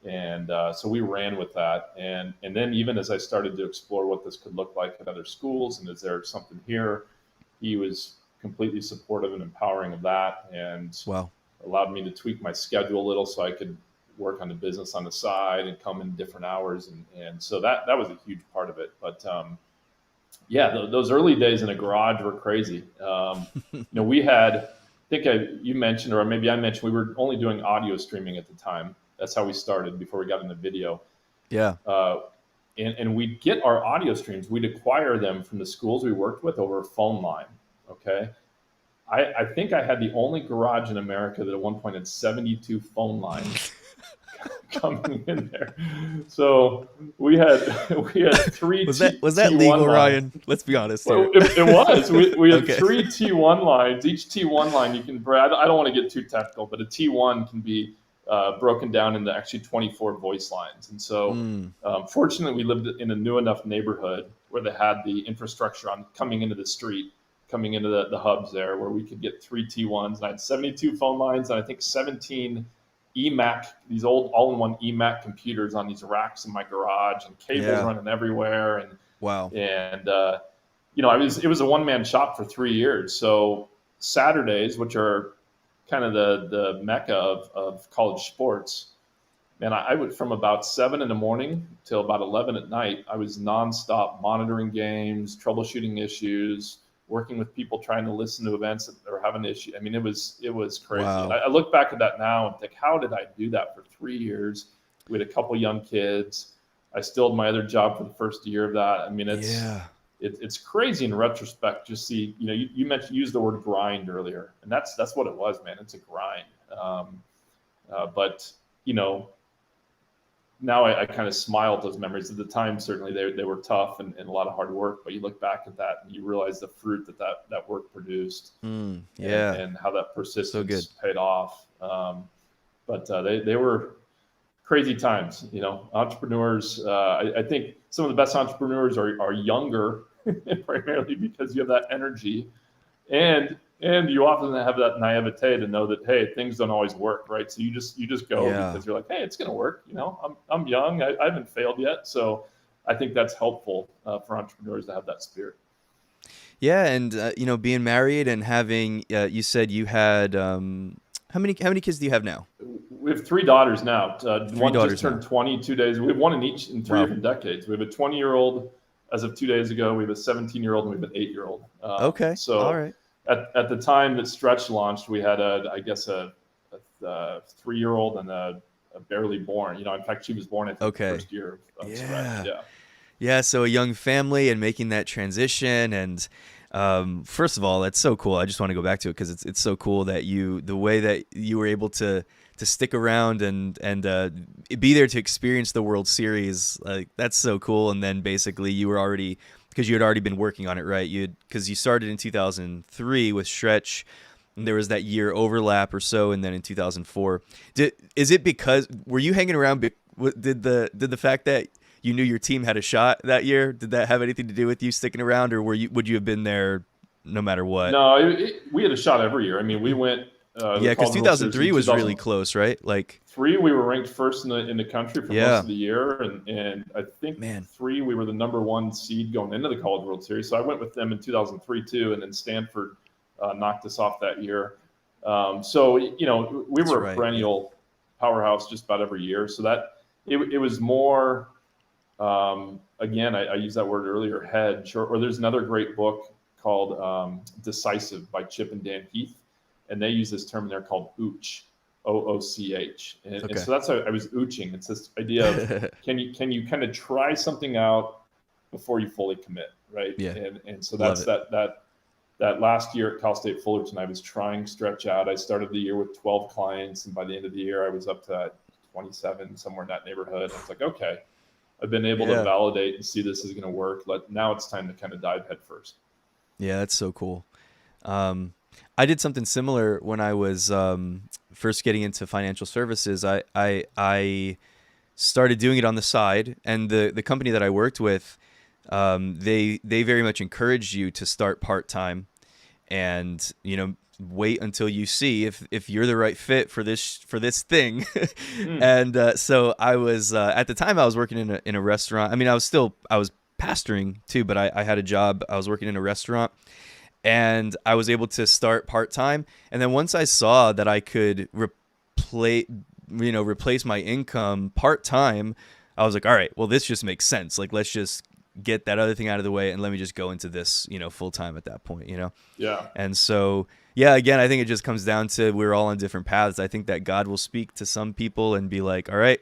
And so we ran with that. And then even as I started to explore what this could look like at other schools and is there something here, he was completely supportive and empowering of that and Wow. allowed me to tweak my schedule a little so I could work on the business on the side and come in different hours. And so that was a huge part of it. But yeah, those early days in a garage were crazy. We had, I think you mentioned, or maybe I mentioned, we were only doing audio streaming at the time. That's how we started before we got into video. Yeah. And we'd get our audio streams, we'd acquire them from the schools we worked with over a phone line. Okay. I think I had the only garage in America that at one point had 72 phone lines coming in there. So we had three Was that T1 legal, lines. Ryan? Let's be honest here. Well, it was. We had Okay. three T1 lines. Each T1 line you can, Brad, I don't want to get too technical, but a T1 can be broken down into actually 24 voice lines. And so fortunately, we lived in a new enough neighborhood where they had the infrastructure on coming into the street, coming into the hubs there, where we could get three T1s. And I had 72 phone lines and I think 17 EMAC, these old all-in-one EMAC computers on these racks in my garage and cables running everywhere. And Wow. And it was a one-man shop for 3 years. So Saturdays, which are kind of the mecca of college sports, and I would, from about 7 in the morning till about 11 at night, I was nonstop monitoring games, troubleshooting issues, working with people trying to listen to events that are having issues. I mean, it was crazy. Wow. I look back at that now and think, how did I do that for 3 years? We had a couple young kids. I still had my other job for the first year of that. I mean, it's crazy in retrospect. Just see, you used the word grind earlier, and that's what it was, man. It's a grind. But now I kind of smile at those memories. At the time, certainly they were tough and a lot of hard work, but you look back at that and you realize the fruit that work produced, Yeah. and how that So good. persistence paid off. But they were crazy times. Entrepreneurs. I think some of the best entrepreneurs are younger, primarily because you have that energy, and you often have that naivete to know that, hey, things don't always work, right? So you just go Yeah. because you're like, hey, it's going to work. I'm young. I haven't failed yet, so I think that's helpful for entrepreneurs to have that spirit. Yeah, and being married and having you said you had how many kids do you have now? We have three daughters now. Three One just daughters now. turned 20 2 days. We have one in each in three Wow. different decades. We have a 20-year-old as of 2 days ago. We have a 17-year-old and we have an 8-year-old. Okay. All So right. at the time that Stretch launched, we had I guess a 3-year-old and a barely born. In fact, she was born I think the Okay. first year of Stretch. Yeah. Yeah. Yeah, so a young family and making that transition, and first of all, that's so cool. I just want to go back to it because it's so cool that the way that you were able to stick around and be there to experience the World Series. Like, that's so cool. And then basically you were already, because you had already been working on it, right? Because you started in 2003 with Stretch. And there was that year overlap or so, and then in 2004, is it because were you hanging around? Did the fact that you knew your team had a shot that year, did that have anything to do with you sticking around, or would you have been there no matter what? No, we had a shot every year. I mean, we went the Yeah, because College World Series 2003 in was really 2000. close, right? Like, Three, we were ranked first in the country for most yeah, of the year, and I think man. three, we were the number one seed going into the College World Series. So I went with them in 2003 too, and then Stanford knocked us off that year. So we That's were a right. Yeah. perennial powerhouse just about every year. So that it was more. Again, I used that word earlier, hedge, or there's another great book called Decisive by Chip and Dan Heath, and they use this term in there called ooch, OOCH, and Okay. so that's how I was ooching. It's this idea of can you kind of try something out before you fully commit, right? Yeah. And so Love that's it. that last year at Cal State Fullerton, I was trying Stretch out. I started the year with 12 clients, and by the end of the year, I was up to 27, somewhere in that neighborhood. I was like, okay, I've been able to Yeah. validate and see this is going to work. Now it's time to kind of dive headfirst. Yeah, that's so cool. I did something similar when I was first getting into financial services. I started doing it on the side, and the company that I worked with, they very much encouraged you to start part time, and wait until you see if you're the right fit for this thing. Mm. And so I was at the time I was working in a restaurant. I mean, I was pastoring too, but I had a job. I was working in a restaurant, and I was able to start part time. And then once I saw that I could replace my income part time, I was like, all right, well, this just makes sense. Like, let's just get that other thing out of the way and let me just go into this, full time at that point. Yeah. And so, yeah, again, I think it just comes down to we're all on different paths. I think that God will speak to some people and be like, all right,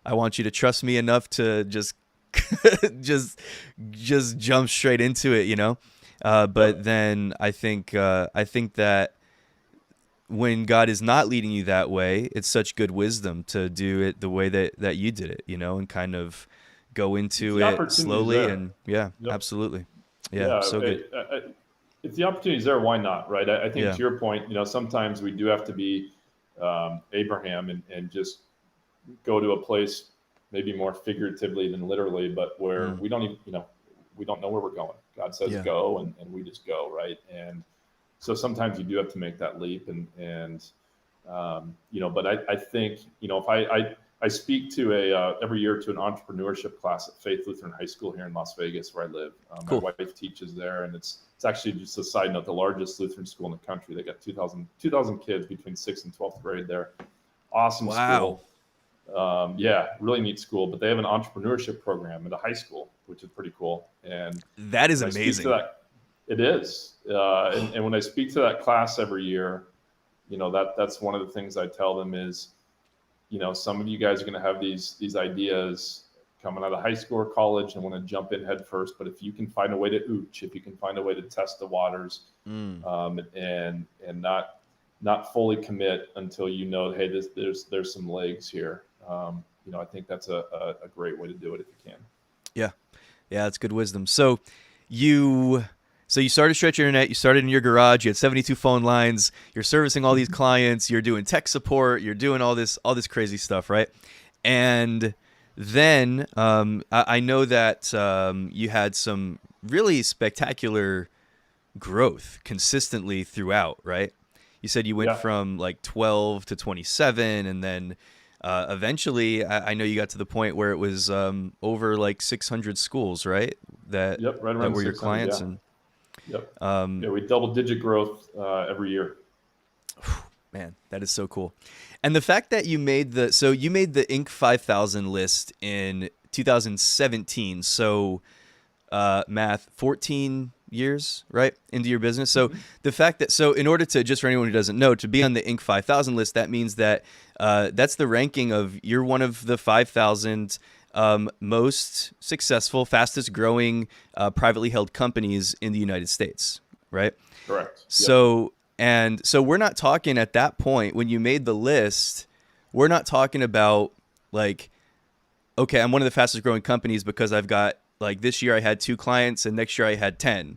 I want you to trust me enough to just just jump straight into it. But Yep. then I think that when God is not leading you that way, it's such good wisdom to do it the way that you did it, and kind of go If into the it opportunity's slowly. there. And yeah, Yep. absolutely. Yeah, Yeah. so good. If the opportunity's there, why not? Right. I think Yeah. to your point, sometimes we do have to be Abraham and just go to a place, maybe more figuratively than literally, but where Mm, we don't even, we don't know where we're going. God says yeah. go, and we just go, right? And so sometimes you do have to make that leap, but I think, if I speak to every year to an entrepreneurship class at Faith Lutheran High School here in Las Vegas, where I live. My Cool. wife teaches there, and it's actually, just a side note, the largest Lutheran school in the country. They got 2,000 kids between 6th and 12th grade there. Awesome Wow. school. Yeah, really neat school. But they have an entrepreneurship program at a high school, which is pretty cool. And That is when I speak to amazing. that, it is. And when I speak to that class every year, that's one of the things I tell them is, some of you guys are going to have these ideas coming out of high school or college and want to jump in head first. But if you can find a way to ooch, if you can find a way to test the waters, Mm, and not fully commit until hey, there's some legs here. I think that's a great way to do it if you can. Yeah. Yeah, that's good wisdom. You you started Stretch Internet, you started in your garage, you had 72 phone lines, you're servicing all these clients, you're doing tech support, you're doing all this crazy stuff, right? And then I know that you had some really spectacular growth consistently throughout, right? You said you went Yeah. from like 12 to 27, and then eventually I know you got to the point where it was over like 600 schools, right? That Yep. Right that around were your 600. clients, Yeah. and Yep. Yeah. We double-digit growth every year. man, that is so cool. And the fact that you made the Inc. 5000 list in 2017, so math 14 years right into your business. So Mm-hmm. the fact that in order to, just for anyone who doesn't know, to be on the Inc. 5000 list, that means that that's the ranking of, you're one of the 5,000 most successful, fastest growing privately held companies in the United States, right? Correct. Yep. So we're not talking at that point when you made the list, we're not talking about like, okay, I'm one of the fastest growing companies because I've got, like, this year I had 2 clients and next year I had 10.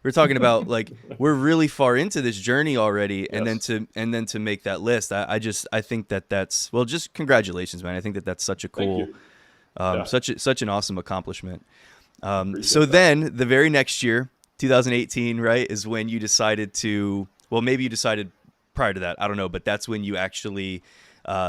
We're talking about like, we're really far into this journey already, and Yes. then to make that list, I think that's, well, just congratulations, man. I think that's such a Thank cool, you. Yeah. such an awesome accomplishment. So Appreciate that. then the very next year, 2018, right, is when you decided to, well, maybe you decided prior to that, I don't know, but that's when you actually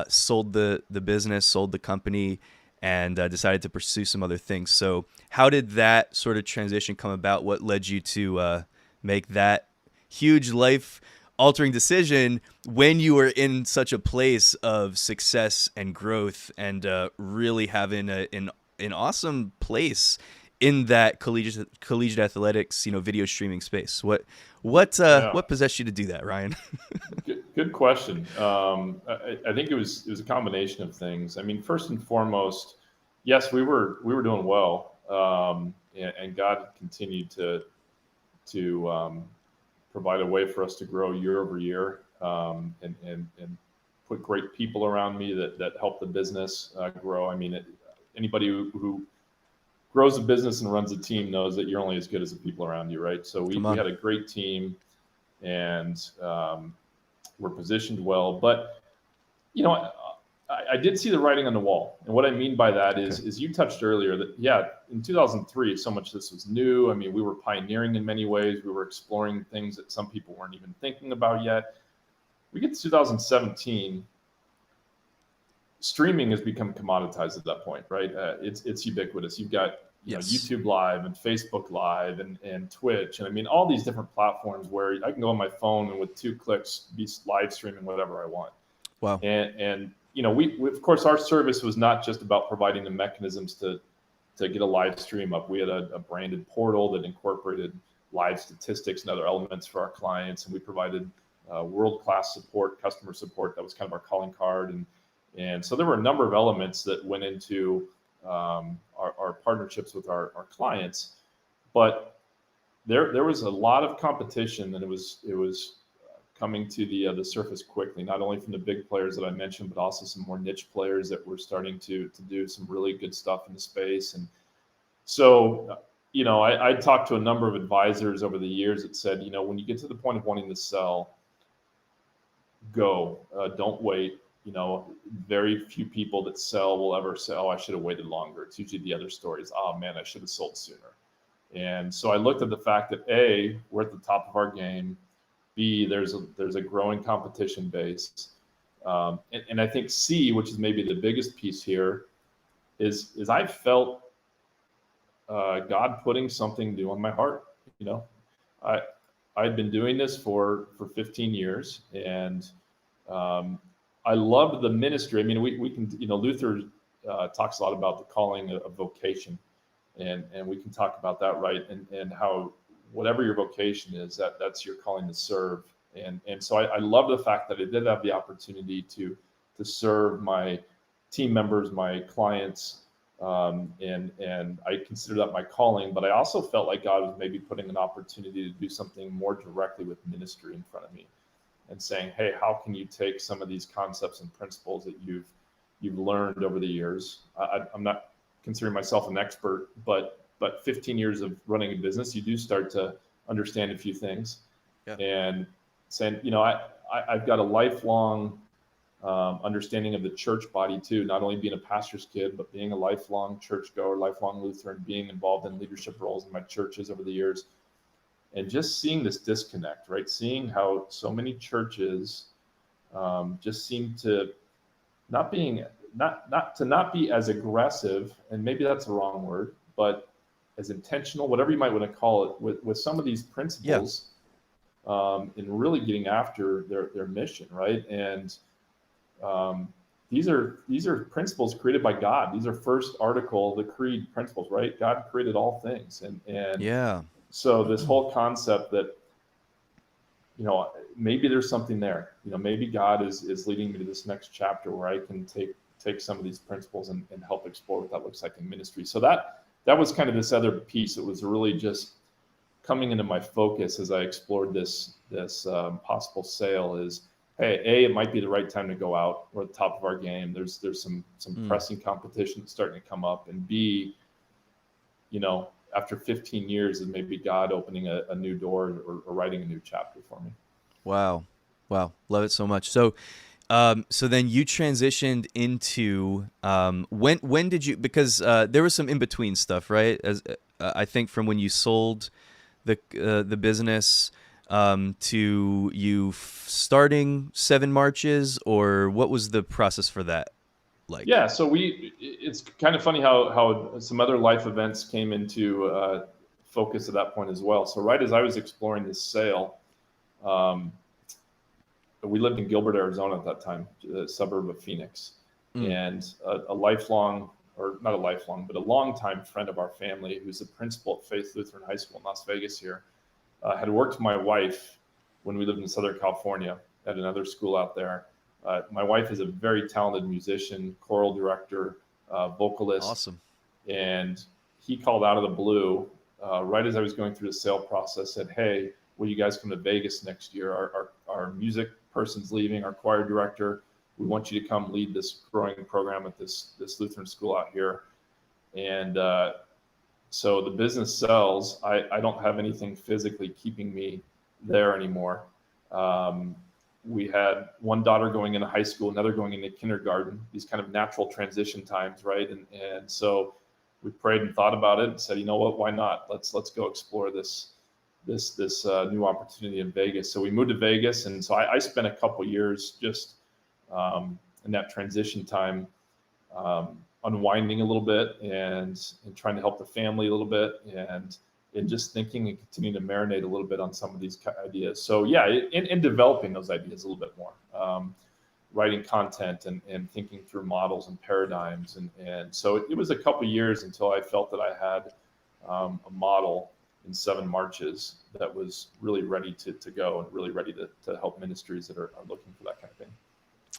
sold the business, sold the company, and decided to pursue some other things. So how did that sort of transition come about? What led you to make that huge life altering decision when you were in such a place of success and growth, and really having an awesome place in that collegiate athletics, video streaming space? Yeah. What possessed you to do that, Ryan? Good question. I think it was a combination of things. I mean, first and foremost, yes, we were doing well, and God continued to provide a way for us to grow year over year, and put great people around me that help the business grow. I mean, anybody who grows a business and runs a team knows that you're only as good as the people around you, right? So Come we on. had a great team, and we're positioned well. But I did see the writing on the wall, and what I mean by that Okay. is you touched earlier that, yeah, in 2003, so much of this was new. I mean, we were pioneering in many ways. We were exploring things that some people weren't even thinking about yet. We get to 2017, streaming has become commoditized at that point, right? It's ubiquitous. You've got Yes. YouTube Live and Facebook Live and Twitch, and I mean all these different platforms where I can go on my phone and with 2 clicks be live streaming whatever I want. Wow. And we of course, our service was not just about providing the mechanisms to get a live stream up. We had a branded portal that incorporated live statistics and other elements for our clients, and we provided world-class support, customer support. That was kind of our calling card, and so there were a number of elements that went into our partnerships with our clients, but there was a lot of competition, and it was coming to the surface quickly, not only from the big players that I mentioned, but also some more niche players that were starting to do some really good stuff in the space. And so, I talked to a number of advisors over the years that said, when you get to the point of wanting to sell, go, don't wait. Very few people that sell will ever say, "Oh, I should have waited longer." It's usually the other stories. "Oh man, I should have sold sooner." And so I looked at the fact that A, we're at the top of our game. B, there's a growing competition base, and I think C, which is maybe the biggest piece here, is I felt God putting something new on my heart. I I'd been doing this for 15 years, and I loved the ministry. I mean, we can, Luther talks a lot about the calling of vocation, and we can talk about that, right? And how whatever your vocation is, that's your calling to serve. And so I love the fact that I did have the opportunity to serve my team members, my clients, and I consider that my calling. But I also felt like God was maybe putting an opportunity to do something more directly with ministry in front of me, and saying, "Hey, how can you take some of these concepts and principles that you've learned over the years. I'm not considering myself an expert, but 15 years of running a business, you do start to understand a few things. Yeah. And saying, I've got a lifelong understanding of the church body too, not only being a pastor's kid, but being a lifelong churchgoer, lifelong Lutheran, being involved in leadership roles in my churches over the years, and just seeing this disconnect, right? Seeing how so many churches just seem to not be as aggressive, and maybe that's the wrong word, but as intentional, whatever you might want to call it, with some of these principles, in really getting after their mission, right? And these are principles created by God. These are first article, the creed principles, right? God created all things, and so this whole concept that, maybe there's something there. Maybe God is leading me to this next chapter where I can take some of these principles and help explore what that looks like in ministry. So that was kind of this other piece. It was really just coming into my focus as I explored this possible sale is, hey, it might be the right time to go out. We're at the top of our game. There's some pressing competition that's starting to come up, and B, after 15 years of maybe God opening a new door or writing a new chapter for me. Wow. Love it so much. So then you transitioned into, when did you, because there was some in between stuff, right? As I think from when you sold the business to you starting 7 Marches, or what was the process for that like? Yeah, so it's kind of funny how some other life events came into focus at that point as well. So right as I was exploring this sale, we lived in Gilbert, Arizona at that time, a suburb of Phoenix, and a lifelong, or not a lifelong, but a longtime friend of our family, who's the principal at Faith Lutheran High School in Las Vegas here, had worked with my wife when we lived in Southern California at another school out there. My wife is a very talented musician, choral director, vocalist. Awesome. And he called out of the blue, right as I was going through the sale process, said, "Hey, will you guys come to Vegas next year? Our music person's leaving, our choir director. We want you to come lead this growing program at this Lutheran school out here." And so the business sells. I don't have anything physically keeping me there anymore. We had one daughter going into high school, another going into kindergarten, these kind of natural transition times, right? And so we prayed and thought about it and said, you know what, why not? Let's go explore this new opportunity in Vegas. So we moved to Vegas, and so I spent a couple years just in that transition time, unwinding a little bit and trying to help the family a little bit, and just thinking and continuing to marinate a little bit on some of these ideas. So yeah, in developing those ideas a little bit more, writing content and thinking through models and paradigms. And so it was a couple years until I felt that I had a model in 7 Marches that was really ready to go and really ready to help ministries that are looking for that kind of thing.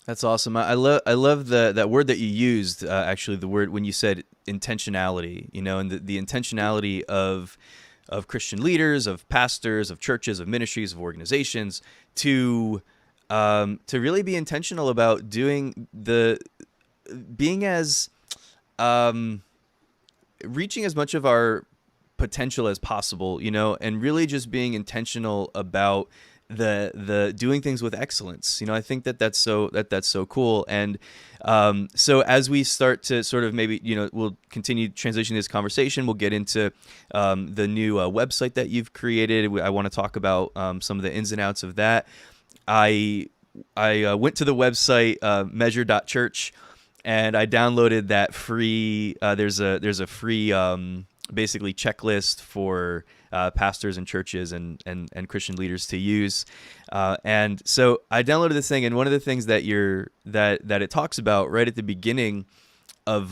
That's awesome. I love that word that you used, actually, the word when you said intentionality, and the intentionality of Christian leaders, of pastors, of churches, of ministries, of organizations to really be intentional about reaching as much of our potential as possible, and really just being intentional about the doing things with excellence. I think that's so cool. And so as we start to sort of maybe, we'll continue transitioning this conversation, we'll get into the new website that you've created. I want to talk about some of the ins and outs of that. I went to the website measure.church, and I downloaded that free there's a free basically checklist for pastors and churches and Christian leaders to use, and so I downloaded this thing, and one of the things that it talks about right at the beginning of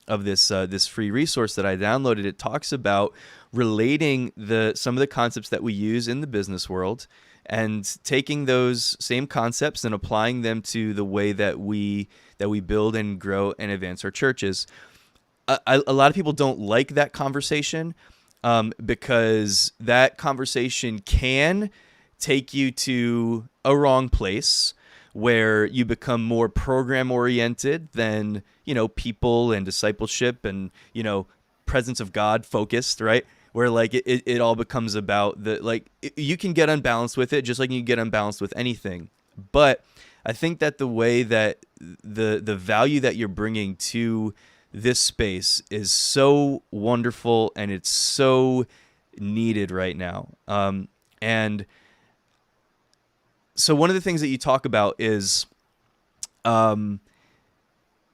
this free resource that I downloaded, it talks about relating some of the concepts that we use in the business world and taking those same concepts and applying them to the way that we build and grow and advance our churches. A lot of people don't like that conversation because that conversation can take you to a wrong place, where you become more program oriented than, people and discipleship and, presence of God focused, right? Where like it all becomes about you can get unbalanced with it just like you can get unbalanced with anything. But I think that the way that the value that you're bringing to this space is so wonderful and it's so needed right now. And so one of the things that you talk about is in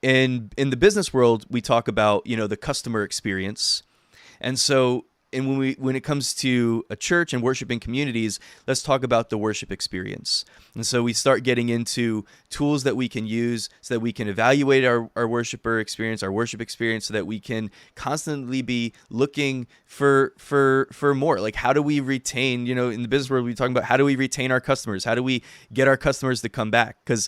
the business world, we talk about, the customer experience. And so and when it comes to a church and worshiping communities, let's talk about the worship experience. And so we start getting into tools that we can use so that we can evaluate our worshiper experience, our worship experience, so that we can constantly be looking for more. Like, how do we retain, in the business world, we're talking about how do we retain our customers? How do we get our customers to come back? Because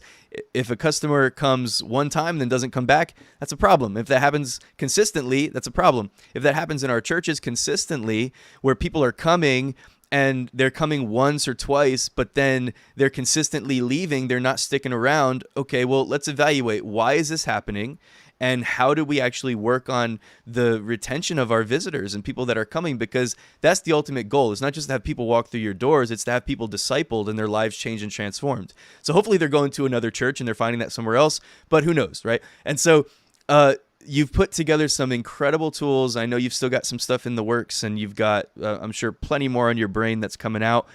if a customer comes one time and then doesn't come back, that's a problem. If that happens consistently, that's a problem. If that happens in our churches consistently, where people are coming and they're coming once or twice, but then they're consistently leaving, they're not sticking around. Okay, well, let's evaluate, why is this happening? And how do we actually work on the retention of our visitors and people that are coming? Because that's the ultimate goal. It's not just to have people walk through your doors. It's to have people discipled and their lives changed and transformed. So hopefully they're going to another church and they're finding that somewhere else, but who knows, right? And so you've put together some incredible tools. I know you've still got some stuff in the works, and you've got, I'm sure, plenty more on your brain that's coming out.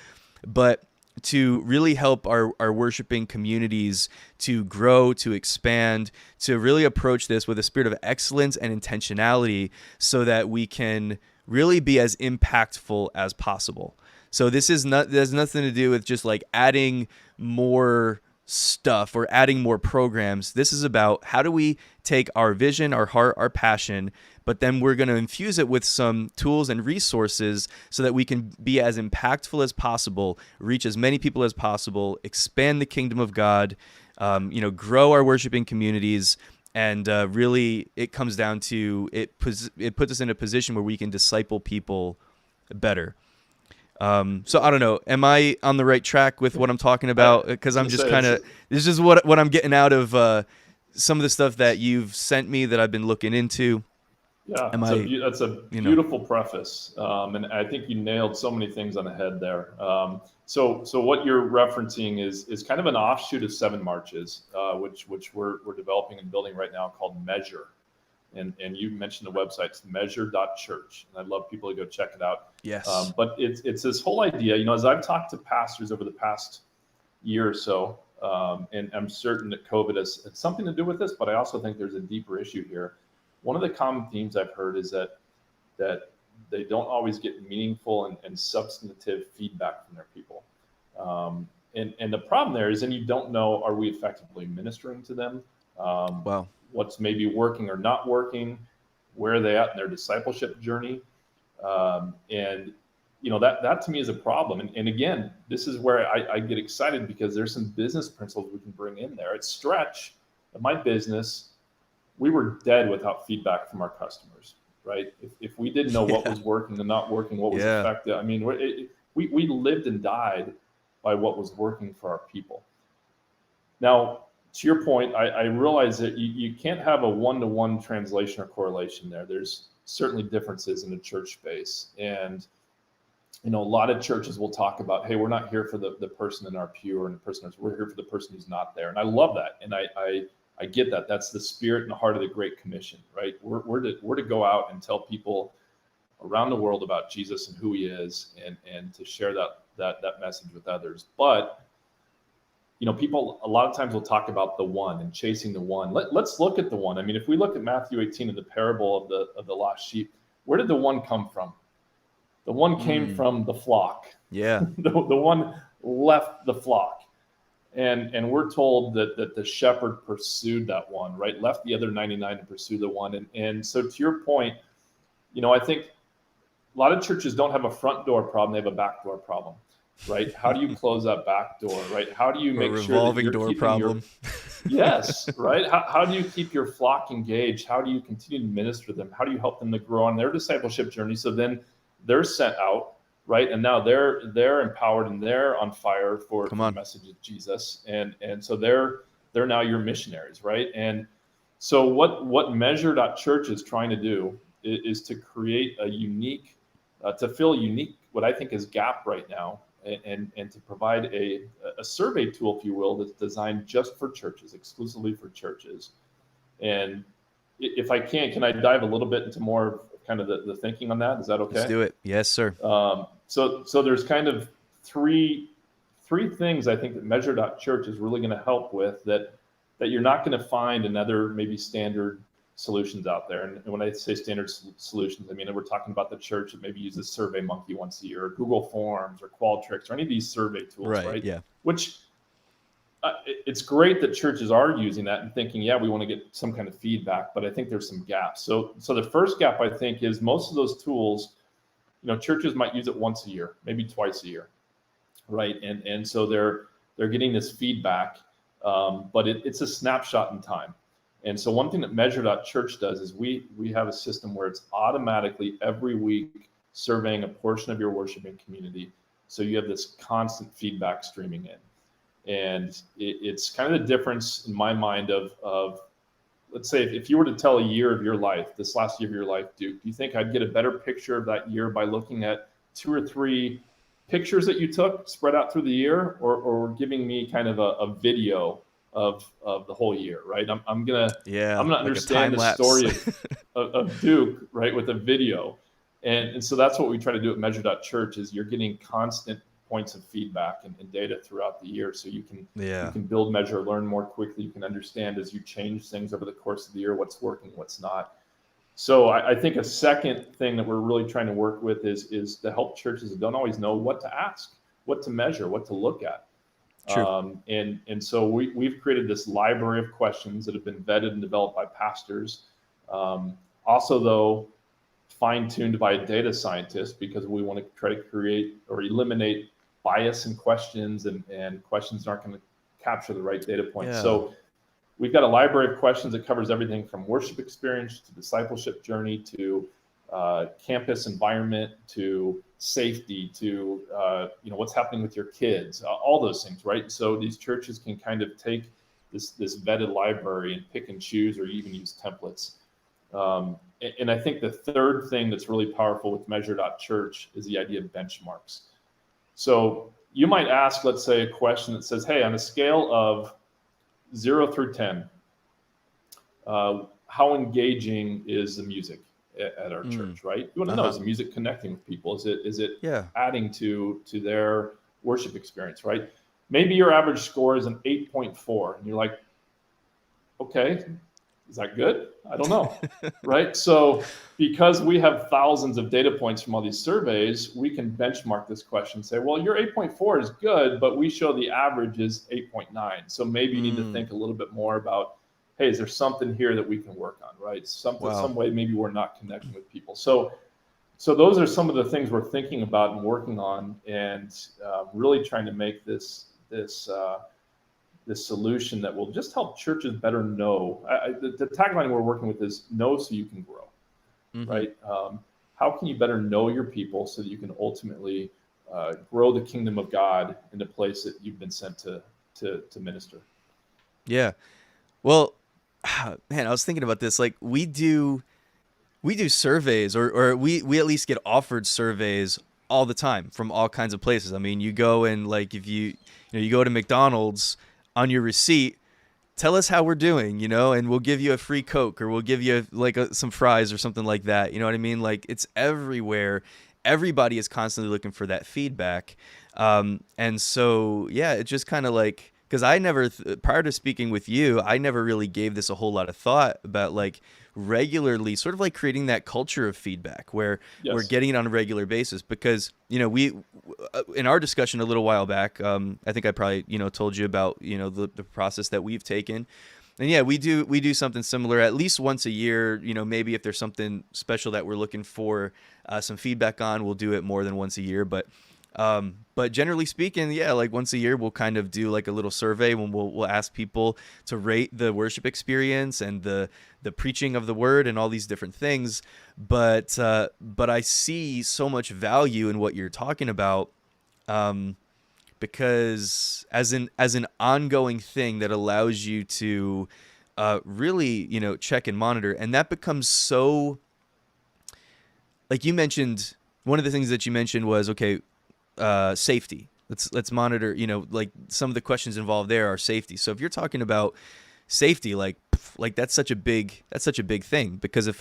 But to really help our worshiping communities to grow, to expand, to really approach this with a spirit of excellence and intentionality so that we can really be as impactful as possible. So there's nothing to do with just like adding more stuff or adding more programs. This is about how do we take our vision, our heart, our passion, but then we're going to infuse it with some tools and resources so that we can be as impactful as possible, reach as many people as possible, expand the kingdom of God, grow our worshiping communities. And really, it comes down to it puts us in a position where we can disciple people better. So I don't know. Am I on the right track with what I'm talking about? Because I'm just kind of, this is what I'm getting out of some of the stuff that you've sent me that I've been looking into. Yeah, that's a beautiful preface, and I think you nailed so many things on the head there. So what you're referencing is kind of an offshoot of 7 Marches, which we're developing and building right now, called Measure. And you mentioned the website, it's measure.church, and I'd love people to go check it out. Yes. But it's this whole idea, as I've talked to pastors over the past year or so, and I'm certain that COVID has something to do with this, but I also think there's a deeper issue here. One of the common themes I've heard is that they don't always get meaningful and substantive feedback from their people. And the problem there is, then you don't know, are we effectively ministering to them? Wow. What's maybe working or not working? Where are they at in their discipleship journey? And that to me is a problem. And again, this is where I get excited, because there's some business principles we can bring in there. At Stretch, at my business, we were dead without feedback from our customers, right? If we didn't know what was working and not working, what was effective, I mean, we lived and died by what was working for our people. Now, to your point, I realize that you can't have a one-to-one translation or correlation there. There's certainly differences in the church space. And, a lot of churches will talk about, hey, we're not here for the person in our pew or the person, we're here for the person who's not there. And I love that. And I get that. That's the spirit and the heart of the Great Commission, right? We're to go out and tell people around the world about Jesus and who he is, and to share that message with others. But people a lot of times will talk about the one and chasing the one. Let's look at the one. I mean, if we look at Matthew 18 in the parable of the lost sheep, where did the one come from? The one came from the flock. Yeah. the one left the flock. And we're told that the shepherd pursued that one, right? Left the other 99 to pursue the one. And so to your point, I think a lot of churches don't have a front door problem. They have a back door problem, right? How do you close that back door, right? How do you make sure that you're door keeping problem. Yes, right? How do you keep your flock engaged? How do you continue to minister to them? How do you help them to grow on their discipleship journey? So then they're sent out right? And now they're empowered and they're on fire for Come the on. message of Jesus, and so they're now your missionaries, right? And so what Measure.Church is trying to do is to create a unique, to fill a unique, what I think is gap right now, and to provide a survey tool, if you will, that's designed just for churches, exclusively for churches. And if I can I dive a little bit into more of kind of the thinking on that? Is that Let's okay? do it. Yes, sir. So there's kind of three things I think that Measure.Church is really going to help with that you're not going to find in other maybe standard solutions out there. And when I say standard solutions, I mean we're talking about the church that maybe uses SurveyMonkey once a year, or Google Forms, or Qualtrics, or any of these survey tools, Right. right? Yeah. Which it's great that churches are using that and thinking, yeah, we want to get some kind of feedback, but I think there's some gaps. So the first gap, I think, is most of those tools, churches might use it once a year, maybe twice a year, right? And so they're getting this feedback, but it's a snapshot in time. And so one thing that Measure.Church does is we have a system where it's automatically every week surveying a portion of your worshiping community. So you have this constant feedback streaming in. And it's kind of the difference in my mind of let's say if you were to tell a year of your life, this last year of your life, Duke, do you think I'd get a better picture of that year by looking at 2 or 3 pictures that you took spread out through the year, or giving me kind of a video of the whole year, right? I'm gonna Yeah. Like a understand time the lapse. story of Duke, right, with a video. And so that's what we try to do at Measure.Church is you're getting constant points of feedback and data throughout the year, so you Yeah. can build, measure, learn more quickly. You can understand as you change things over the course of the year what's working, what's not. So I think a second thing that we're really trying to work with is to help churches that don't always know what to ask, what to measure, what to look at. True. And so we've created this library of questions that have been vetted and developed by pastors. Also, though, fine-tuned by a data scientist, because we want to try to create or eliminate bias in questions, and questions aren't going to capture the right data points. Yeah. So we've got a library of questions that covers everything from worship experience to discipleship journey to campus environment to safety to what's happening with your kids, all those things, right? So these churches can kind of take this vetted library and pick and choose, or even use templates. And I think the third thing that's really powerful with Measure.Church is the idea of benchmarks. So you might ask, let's say, a question that says, hey, on a scale of 0 through 10, how engaging is the music at our church, right? You want to know, is the music connecting with people? Is it Yeah. adding to their worship experience, right? Maybe your average score is an 8.4, and you're like, okay, is that good? I don't know, right? So because we have thousands of data points from all these surveys, we can benchmark this question and say, well, your 8.4 is good, but we show the average is 8.9. So maybe you need to think a little bit more about, hey, is there something here that we can work on, right? Some way maybe we're not connecting with people. So those are some of the things we're thinking about and working on, and really trying to make this solution that will just help churches better know. The tagline we're working with is know so you can grow, right? How can you better know your people so that you can ultimately grow the kingdom of God in the place that you've been sent to minister? Yeah. Well, man, I was thinking about this. Like we do surveys, or we at least get offered surveys all the time from all kinds of places. I mean, you go and like if you go to McDonald's, on your receipt, tell us how we're doing, and we'll give you a free Coke, or we'll give you like some fries or something like that. You know what I mean? Like it's everywhere. Everybody is constantly looking for that feedback. And so, yeah, it just kind of like, because I never, prior to speaking with you, I never really gave this a whole lot of thought about like regularly sort of like creating that culture of feedback where we're getting it on a regular basis. Because, we, in our discussion a little while back, I think I probably, told you about, the process that we've taken. And yeah, we do something similar at least once a year. Maybe if there's something special that we're looking for some feedback on, we'll do it more than once a year. But But generally speaking, yeah, like once a year we'll kind of do like a little survey when we'll ask people to rate the worship experience and the preaching of the word and all these different things. But I see so much value in what you're talking about, um, because as an ongoing thing that allows you to really, check and monitor, and that becomes so, like you mentioned, one of the things that you mentioned was, okay, safety. Let's monitor. Like some of the questions involved there are safety. So if you're talking about safety, like that's such a big thing, because if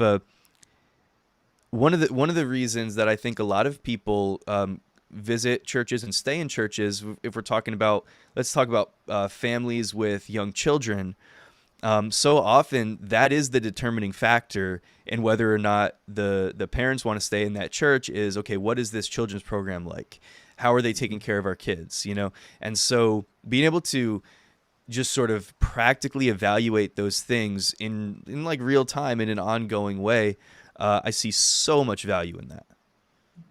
one of the reasons that I think a lot of people visit churches and stay in churches, if we're talking about, let's talk about families with young children. So often that is the determining factor in whether or not the parents want to stay in that church is, okay, what is this children's program like? How are they taking care of our kids? And so being able to just sort of practically evaluate those things in like real time in an ongoing way, I see so much value in that.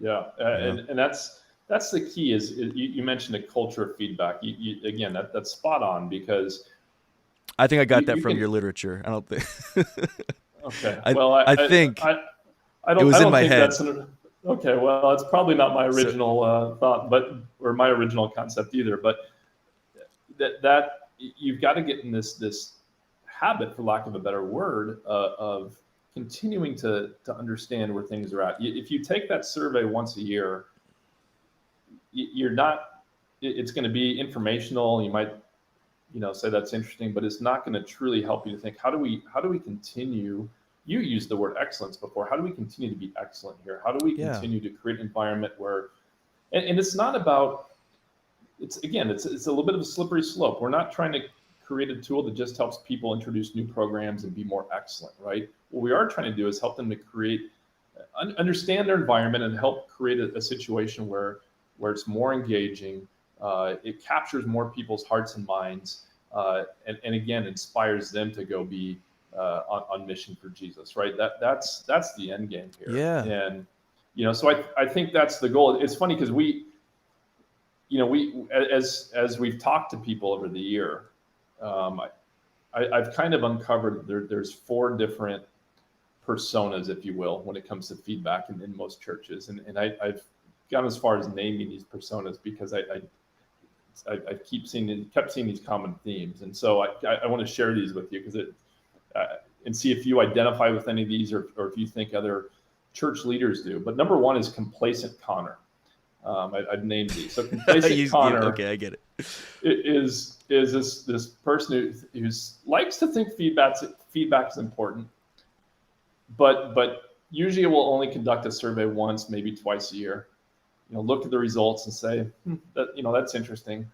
Yeah, You know, and that's the key. You mentioned a culture of feedback. Again, that's spot on, because I think I got that you from can. your literature. I don't think. Okay. I Well, I think it I was in don't my think head. that's okay. Well, it's probably not my So original thought, or my original concept either. But that you've got to get in this habit, for lack of a better word, of continuing to understand where things are at. If you take that survey once a year, you're not. It's going to be informational. You might, say that's interesting, but it's not going to truly help you to think, how do we continue. You used the word excellence before. How do we continue to be excellent here? How do we yeah, continue to create an environment where, and it's not about, it's a little bit of a slippery slope. We're not trying to create a tool that just helps people introduce new programs and be more excellent, right? What we are trying to do is help them to create, understand their environment and help create a situation where it's more engaging. It captures more people's hearts and minds, and again inspires them to go be on mission for Jesus. Right? That's the end game here. yeah. And so I think that's the goal. It's funny because we as we've talked to people over the year, I've kind of uncovered there's four different personas, if you will, when it comes to feedback in most churches. And I've gone as far as naming these personas because I kept seeing these common themes. And so I want to share these with you because and see if you identify with any of these, or if you think other church leaders do. But number one is complacent Connor. I've named these. So complacent Connor Okay, I get it. is this person who likes to think feedback is important, but usually will only conduct a survey once, maybe twice a year. Look at the results and say, that's interesting,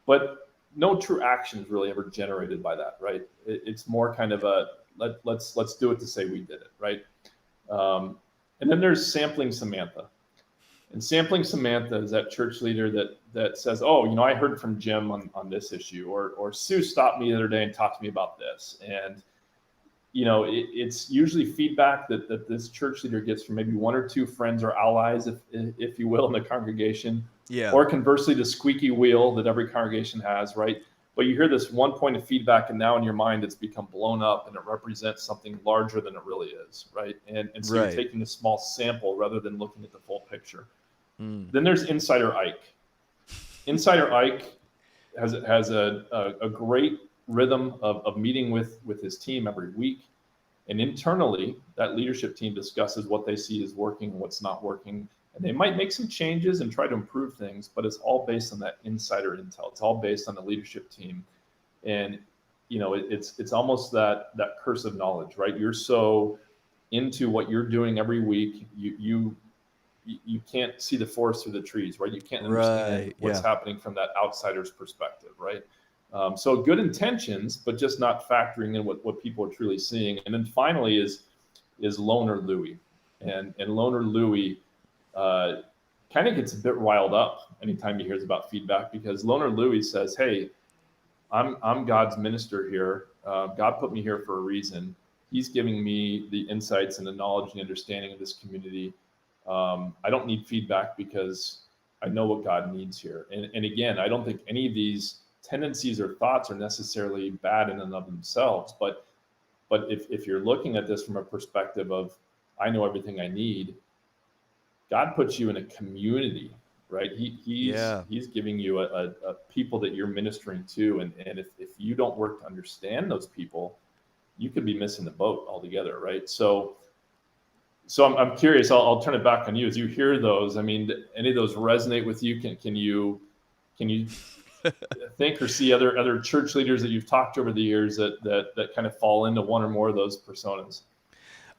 but no true action is really ever generated by that, right? It's more kind of a let's do it to say we did it, right? And then there's sampling Samantha. And sampling Samantha is that church leader that says, oh, I heard from Jim on this issue, or Sue stopped me the other day and talked to me about this. And it's usually feedback that this church leader gets from maybe one or two friends or allies, if you will, in the congregation, Yeah. or conversely, the squeaky wheel that every congregation has, right? But you hear this one point of feedback, and now in your mind, it's become blown up, and it represents something larger than it really is, right? And so you're Right. taking a small sample rather than looking at the full picture. Mm. Then there's Insider Ike. Insider Ike has a great rhythm of meeting with his team every week. And internally, that leadership team discusses what they see as working, what's not working. And they might make some changes and try to improve things, but it's all based on that insider intel. It's all based on the leadership team. And it's almost that curse of knowledge, right? You're so into what you're doing every week, you can't see the forest through the trees, right? You can't understand Right. what's Yeah. happening from that outsider's perspective, right? So good intentions, but just not factoring in what people are truly seeing. And then finally is Loner Louie, and Loner Louie kind of gets a bit riled up anytime he hears about feedback, because Loner Louie says, "Hey, I'm God's minister here. God put me here for a reason. He's giving me the insights and the knowledge and understanding of this community. I don't need feedback because I know what God needs here. And again, I don't think any of these tendencies or thoughts are necessarily bad in and of themselves, but if you're looking at this from a perspective of, I know everything I need, God puts you in a community, right? Yeah. He's giving you a people that you're ministering to. And if you don't work to understand those people, you could be missing the boat altogether, right? So I'm curious, I'll turn it back on you. As you hear those, I mean, any of those resonate with you? Can you think or see other church leaders that you've talked to over the years that kind of fall into one or more of those personas?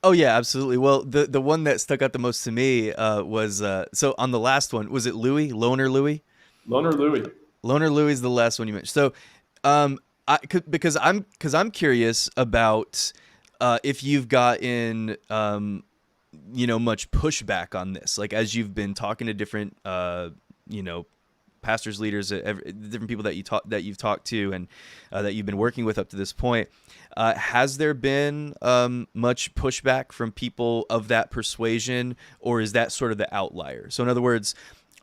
Oh yeah, absolutely. Well, the one that stuck out the most to me was so on the last one, was it Louis, Loner Louis? Loner Louis. Loner Louis is the last one you mentioned. So, because I'm curious about if you've gotten much pushback on this, like as you've been talking to different you know pastors, leaders, different people that you've talked to and that you've been working with up to this point. Has there been much pushback from people of that persuasion, or is that sort of the outlier? So in other words,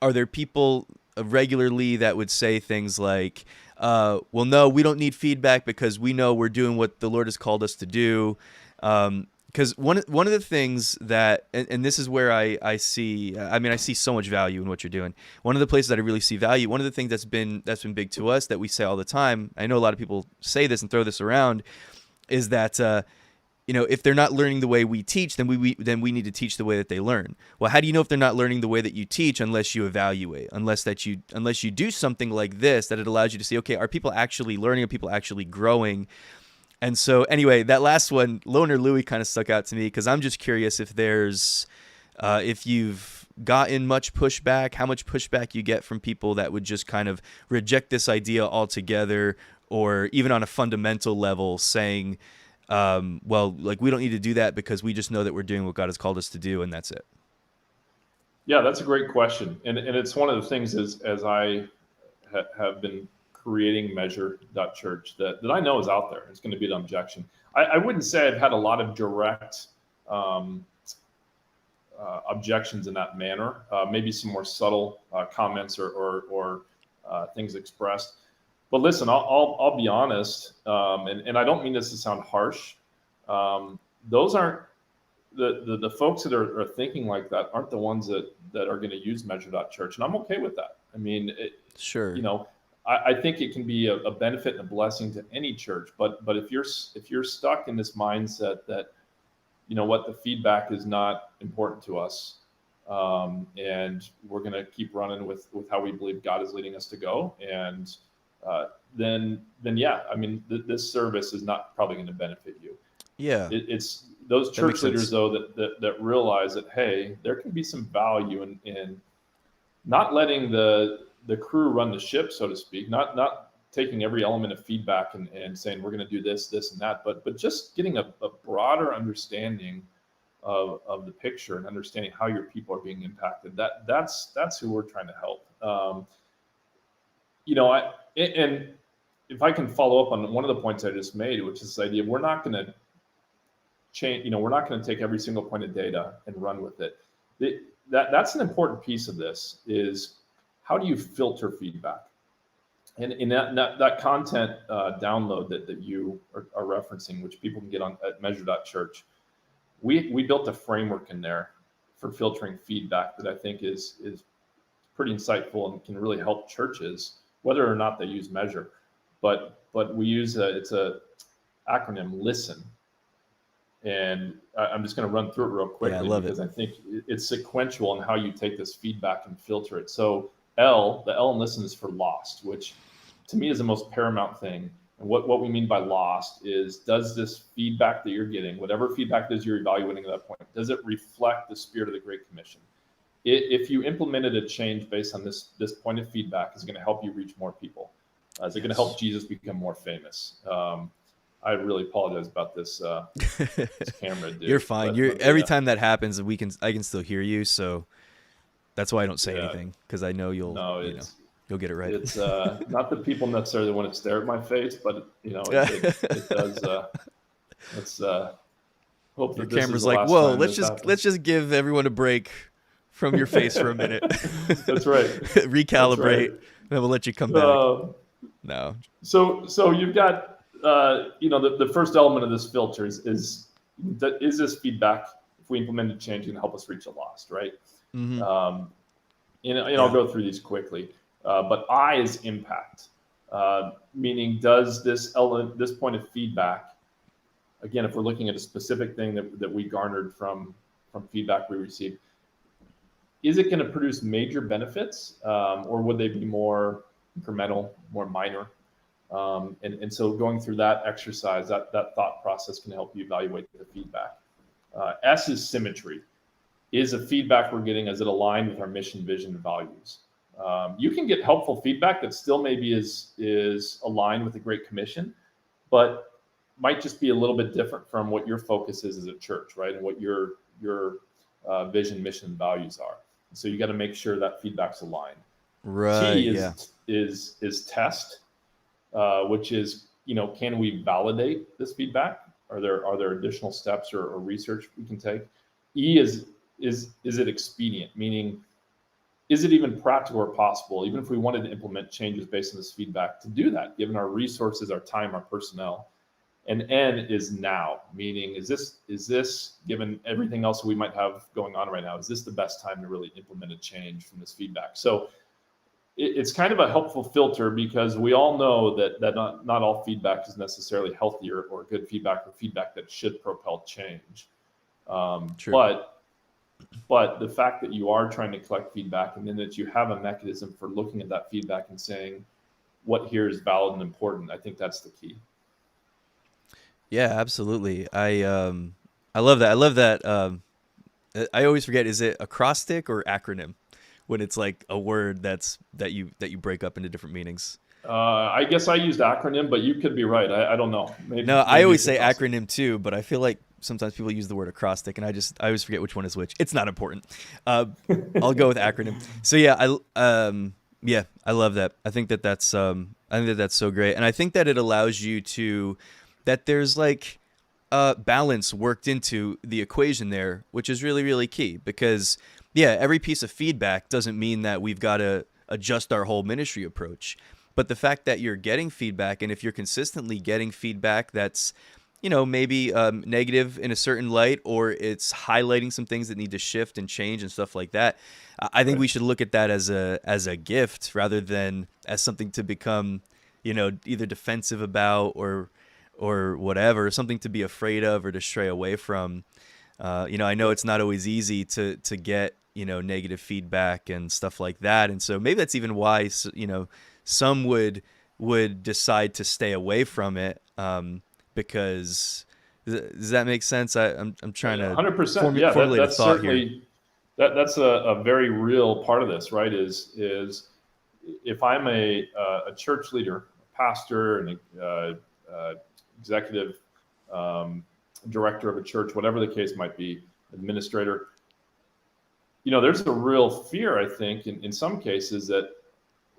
are there people regularly that would say things like, well, no, we don't need feedback because we know we're doing what the Lord has called us to do? Because one of the things that, and this is where I see, I see so much value in what you're doing. One of the places that I really see value, one of the things that's been big to us that we say all the time, I know a lot of people say this and throw this around, is that if they're not learning the way we teach, then we need to teach the way that they learn. Well, how do you know if they're not learning the way that you teach unless you evaluate, unless you do something like this, that it allows you to see, okay, are people actually learning? Are people actually growing? And so anyway, that last one, Loner Louis, kind of stuck out to me because I'm just curious if there's, if you've gotten much pushback, how much pushback you get from people that would just kind of reject this idea altogether, or even on a fundamental level saying, well, like we don't need to do that because we just know that we're doing what God has called us to do, and that's it. Yeah, that's a great question. And it's one of the things as I have been creating Measure.Church that I know is out there. It's going to be an objection. I wouldn't say I've had a lot of direct objections in that manner. Maybe some more subtle comments or things expressed. But listen, I'll be honest, and I don't mean this to sound harsh. Those aren't the folks that are thinking like that aren't the ones that are going to use Measure.Church, and I'm okay with that. I mean, sure. I think it can be a benefit and a blessing to any church, but if you're stuck in this mindset that what the feedback is not important to us, and we're going to keep running with how we believe God is leading us to go, and then yeah, I mean this service is not probably going to benefit you. Yeah, it's those church leaders though that realize that, hey, there can be some value in not letting the crew run the ship, so to speak, not taking every element of feedback and saying we're going to do this and that, but just getting a broader understanding of the picture and understanding how your people are being impacted. That's who we're trying to help. And if I can follow up on one of the points I just made, which is this idea, we're not going to change, we're not going to take every single point of data and run with it. That's an important piece of this, is how do you filter feedback? And in that content download that you are referencing, which people can get on at Measure.Church, we built a framework in there for filtering feedback that I think is pretty insightful and can really help churches, whether or not they use Measure. But we use it's a acronym, LISTEN. And I'm just going to run through it real quickly, because I think it's sequential in how you take this feedback and filter it. So the L in listen is for lost, which to me is the most paramount thing. And what we mean by lost is, does this feedback that you're getting, whatever feedback it is you're evaluating at that point, does it reflect the spirit of the Great Commission? If you implemented a change based on this point of feedback, is it going to help you reach more people? Is it going to help Jesus become more famous? I really apologize about this camera, dude. You're fine. Every time that happens, I can still hear you, so that's why I don't say anything, because I know you'll get it right. It's not that people necessarily want to stare at my face, but it does. Let's hope Your that this camera's is the like, last whoa, time let's just give everyone a break from your face for a minute. That's right. That's Recalibrate, right. then we'll let you come back. Uh, No. so you've got, the first element of this filter is this feedback, if we implemented change, going to help us reach a lost, right? Mm-hmm. Um, and I'll Yeah. go through these quickly. But I is impact, meaning does this point of feedback, again, if we're looking at a specific thing that we garnered from feedback we received, is it going to produce major benefits, or would they be more incremental, more minor? And so going through that exercise, that thought process can help you evaluate the feedback. S is symmetry. Is the feedback we're getting, is it aligned with our mission, vision, and values? You can get helpful feedback that still maybe is aligned with the Great Commission, but might just be a little bit different from what your focus is as a church, right? And what your vision, mission, and values are. So you got to make sure that feedback's aligned. Right. T Yeah. is test, which is, can we validate this feedback? Are there additional steps or research we can take? E is it expedient? Meaning, is it even practical or possible, even if we wanted to implement changes based on this feedback, to do that, given our resources, our time, our personnel? And N is now, meaning, is this, given everything else we might have going on right now, is this the best time to really implement a change from this feedback? So it's kind of a helpful filter, because we all know that not all feedback is necessarily healthy or good feedback, or feedback that should propel change. True. But the fact that you are trying to collect feedback, and then that you have a mechanism for looking at that feedback and saying what here is valid and important, I think that's the key. Yeah, absolutely. I love that. I love that. I always forget, is it acrostic or acronym when it's like a word that you break up into different meanings? I guess I used acronym, but you could be right. I don't know. No, I Maybe always it's say acrostic. acronym too, but I feel like sometimes people use the word acrostic, and I always forget which one is which. It's not important. Uh, I'll go with acronym. So yeah, I love that. I think that that's so great, and I think that it allows you to, that there's like balance worked into the equation there, which is really, really key, because yeah, every piece of feedback doesn't mean that we've got to adjust our whole ministry approach. But the fact that you're getting feedback, and if you're consistently getting feedback that's, maybe negative in a certain light, or it's highlighting some things that need to shift and change and stuff like that, I think Right. we should look at that as a gift rather than as something to become, either defensive about or whatever, something to be afraid of or to stray away from. I know it's not always easy to get negative feedback and stuff like that, and so maybe that's even why some would decide to stay away from it, because does that make sense? I'm trying to 100%. Yeah, formulate a that's thought here. certainly that's a very real part of this, right? Is if I'm a church leader, a pastor, and executive, director of a church, whatever the case might be, administrator, there's a real fear, I think, in some cases, that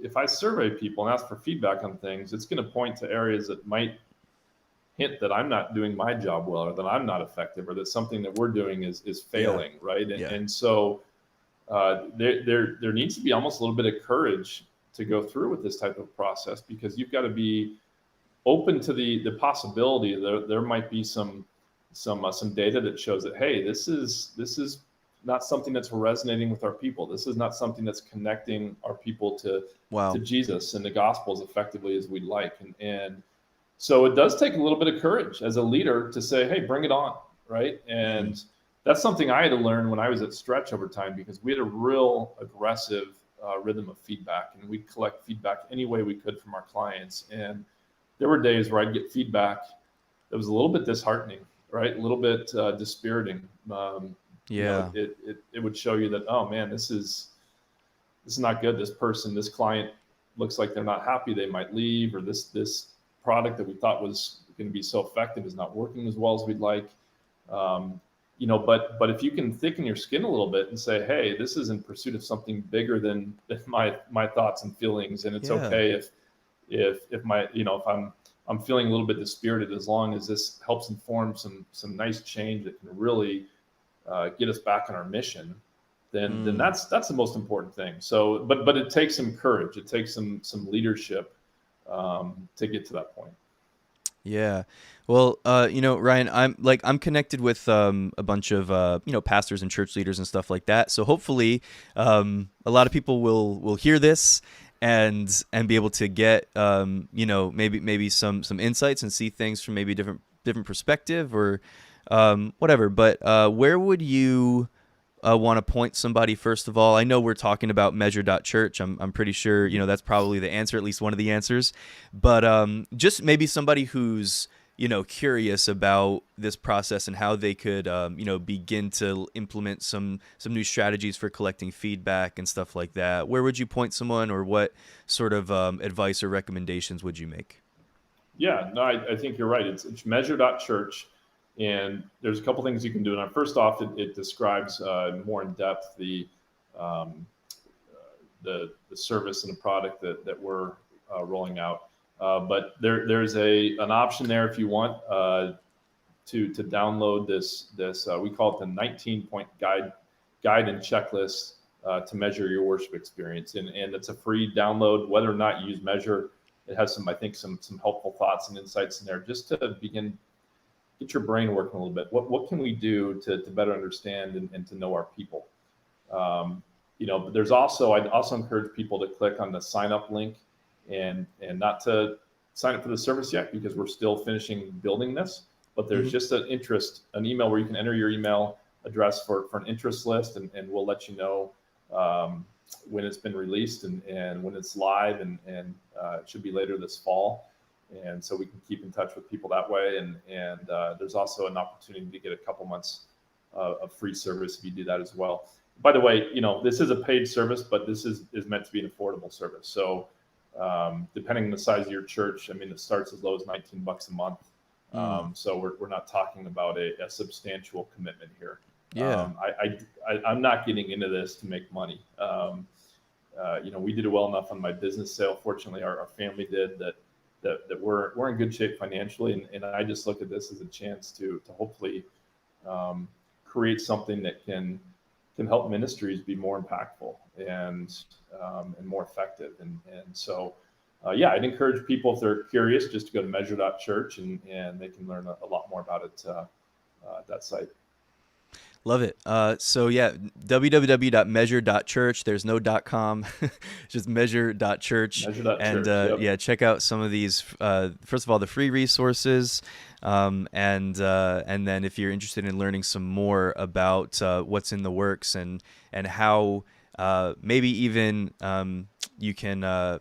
if I survey people and ask for feedback on things, it's going to point to areas that might hint that I'm not doing my job well, or that I'm not effective, or that something that we're doing is Yeah. failing, right? Yeah. And so there needs to be almost a little bit of courage to go through with this type of process, because you've got to be open to the possibility that there might be some data that shows that, hey, this is not something that's resonating with our people. This is not something that's connecting our people to Wow. Jesus and the gospel as effectively as we'd like. And so it does take a little bit of courage as a leader to say, hey, bring it on, right? And that's something I had to learn when I was at Stretch over time, because we had a real aggressive rhythm of feedback, and we'd collect feedback any way we could from our clients. And there were days where I'd get feedback that was a little bit disheartening, right? A little bit dispiriting. Yeah. It would show you that, oh man, this is not good. This client looks like they're not happy. They might leave, or this product that we thought was going to be so effective is not working as well as we'd like. But if you can thicken your skin a little bit and say, hey, this is in pursuit of something bigger than my thoughts and feelings, and it's okay if I'm feeling a little bit dispirited, as long as this helps inform some nice change that can really get us back on our mission. then that's the most important thing. So, but it takes some courage. It takes some leadership to get to that point. Yeah. Well, Ryan, I'm connected with a bunch of pastors and church leaders and stuff like that. So hopefully, a lot of people will hear this and be able to get maybe some insights and see things from maybe different perspective or whatever. But where would you want to point somebody first of all? I know we're talking about measure.church. I'm pretty sure that's probably the answer, at least one of the answers. But just maybe somebody who's curious about this process and how they could begin to implement some new strategies for collecting feedback and stuff like that. Where would you point someone, or what sort of advice or recommendations would you make? Yeah, no, I think you're right. It's measure.church. And there's a couple things you can do. And first off, it describes more in depth um, the service and the product that we're rolling out. But there's an option there if you want to download this we call it the 19-point guide and checklist to measure your worship experience. And it's a free download. Whether or not you use Measure, it has some helpful thoughts and insights in there just to begin. Get your brain working a little bit. What can we do to better understand and to know our people? But I'd also encourage people to click on the sign up link and not to sign up for the service yet, because we're still finishing building this. But there's just an email where you can enter your email address for an interest list, and we'll let you know when it's been released and when it's live, and it should be later this fall. And so we can keep in touch with people that way. And there's also an opportunity to get a couple months of free service if you do that as well. By the way, this is a paid service, but this is meant to be an affordable service. So depending on the size of your church, it starts as low as $19 a month. So we're not talking about a substantial commitment here. Yeah. I'm not getting into this to make money. We did well enough on my business sale. Fortunately, our family did that we're in good shape financially, and I just look at this as a chance to hopefully create something that can help ministries be more impactful and more effective. And so I'd encourage people, if they're curious, just to go to measure.church and they can learn a lot more about it at that site. Love it. www.measure.church. There's no .com, just measure.church. And yep. Check out some of these. First of all, the free resources, and then if you're interested in learning some more about what's in the works and how maybe even you can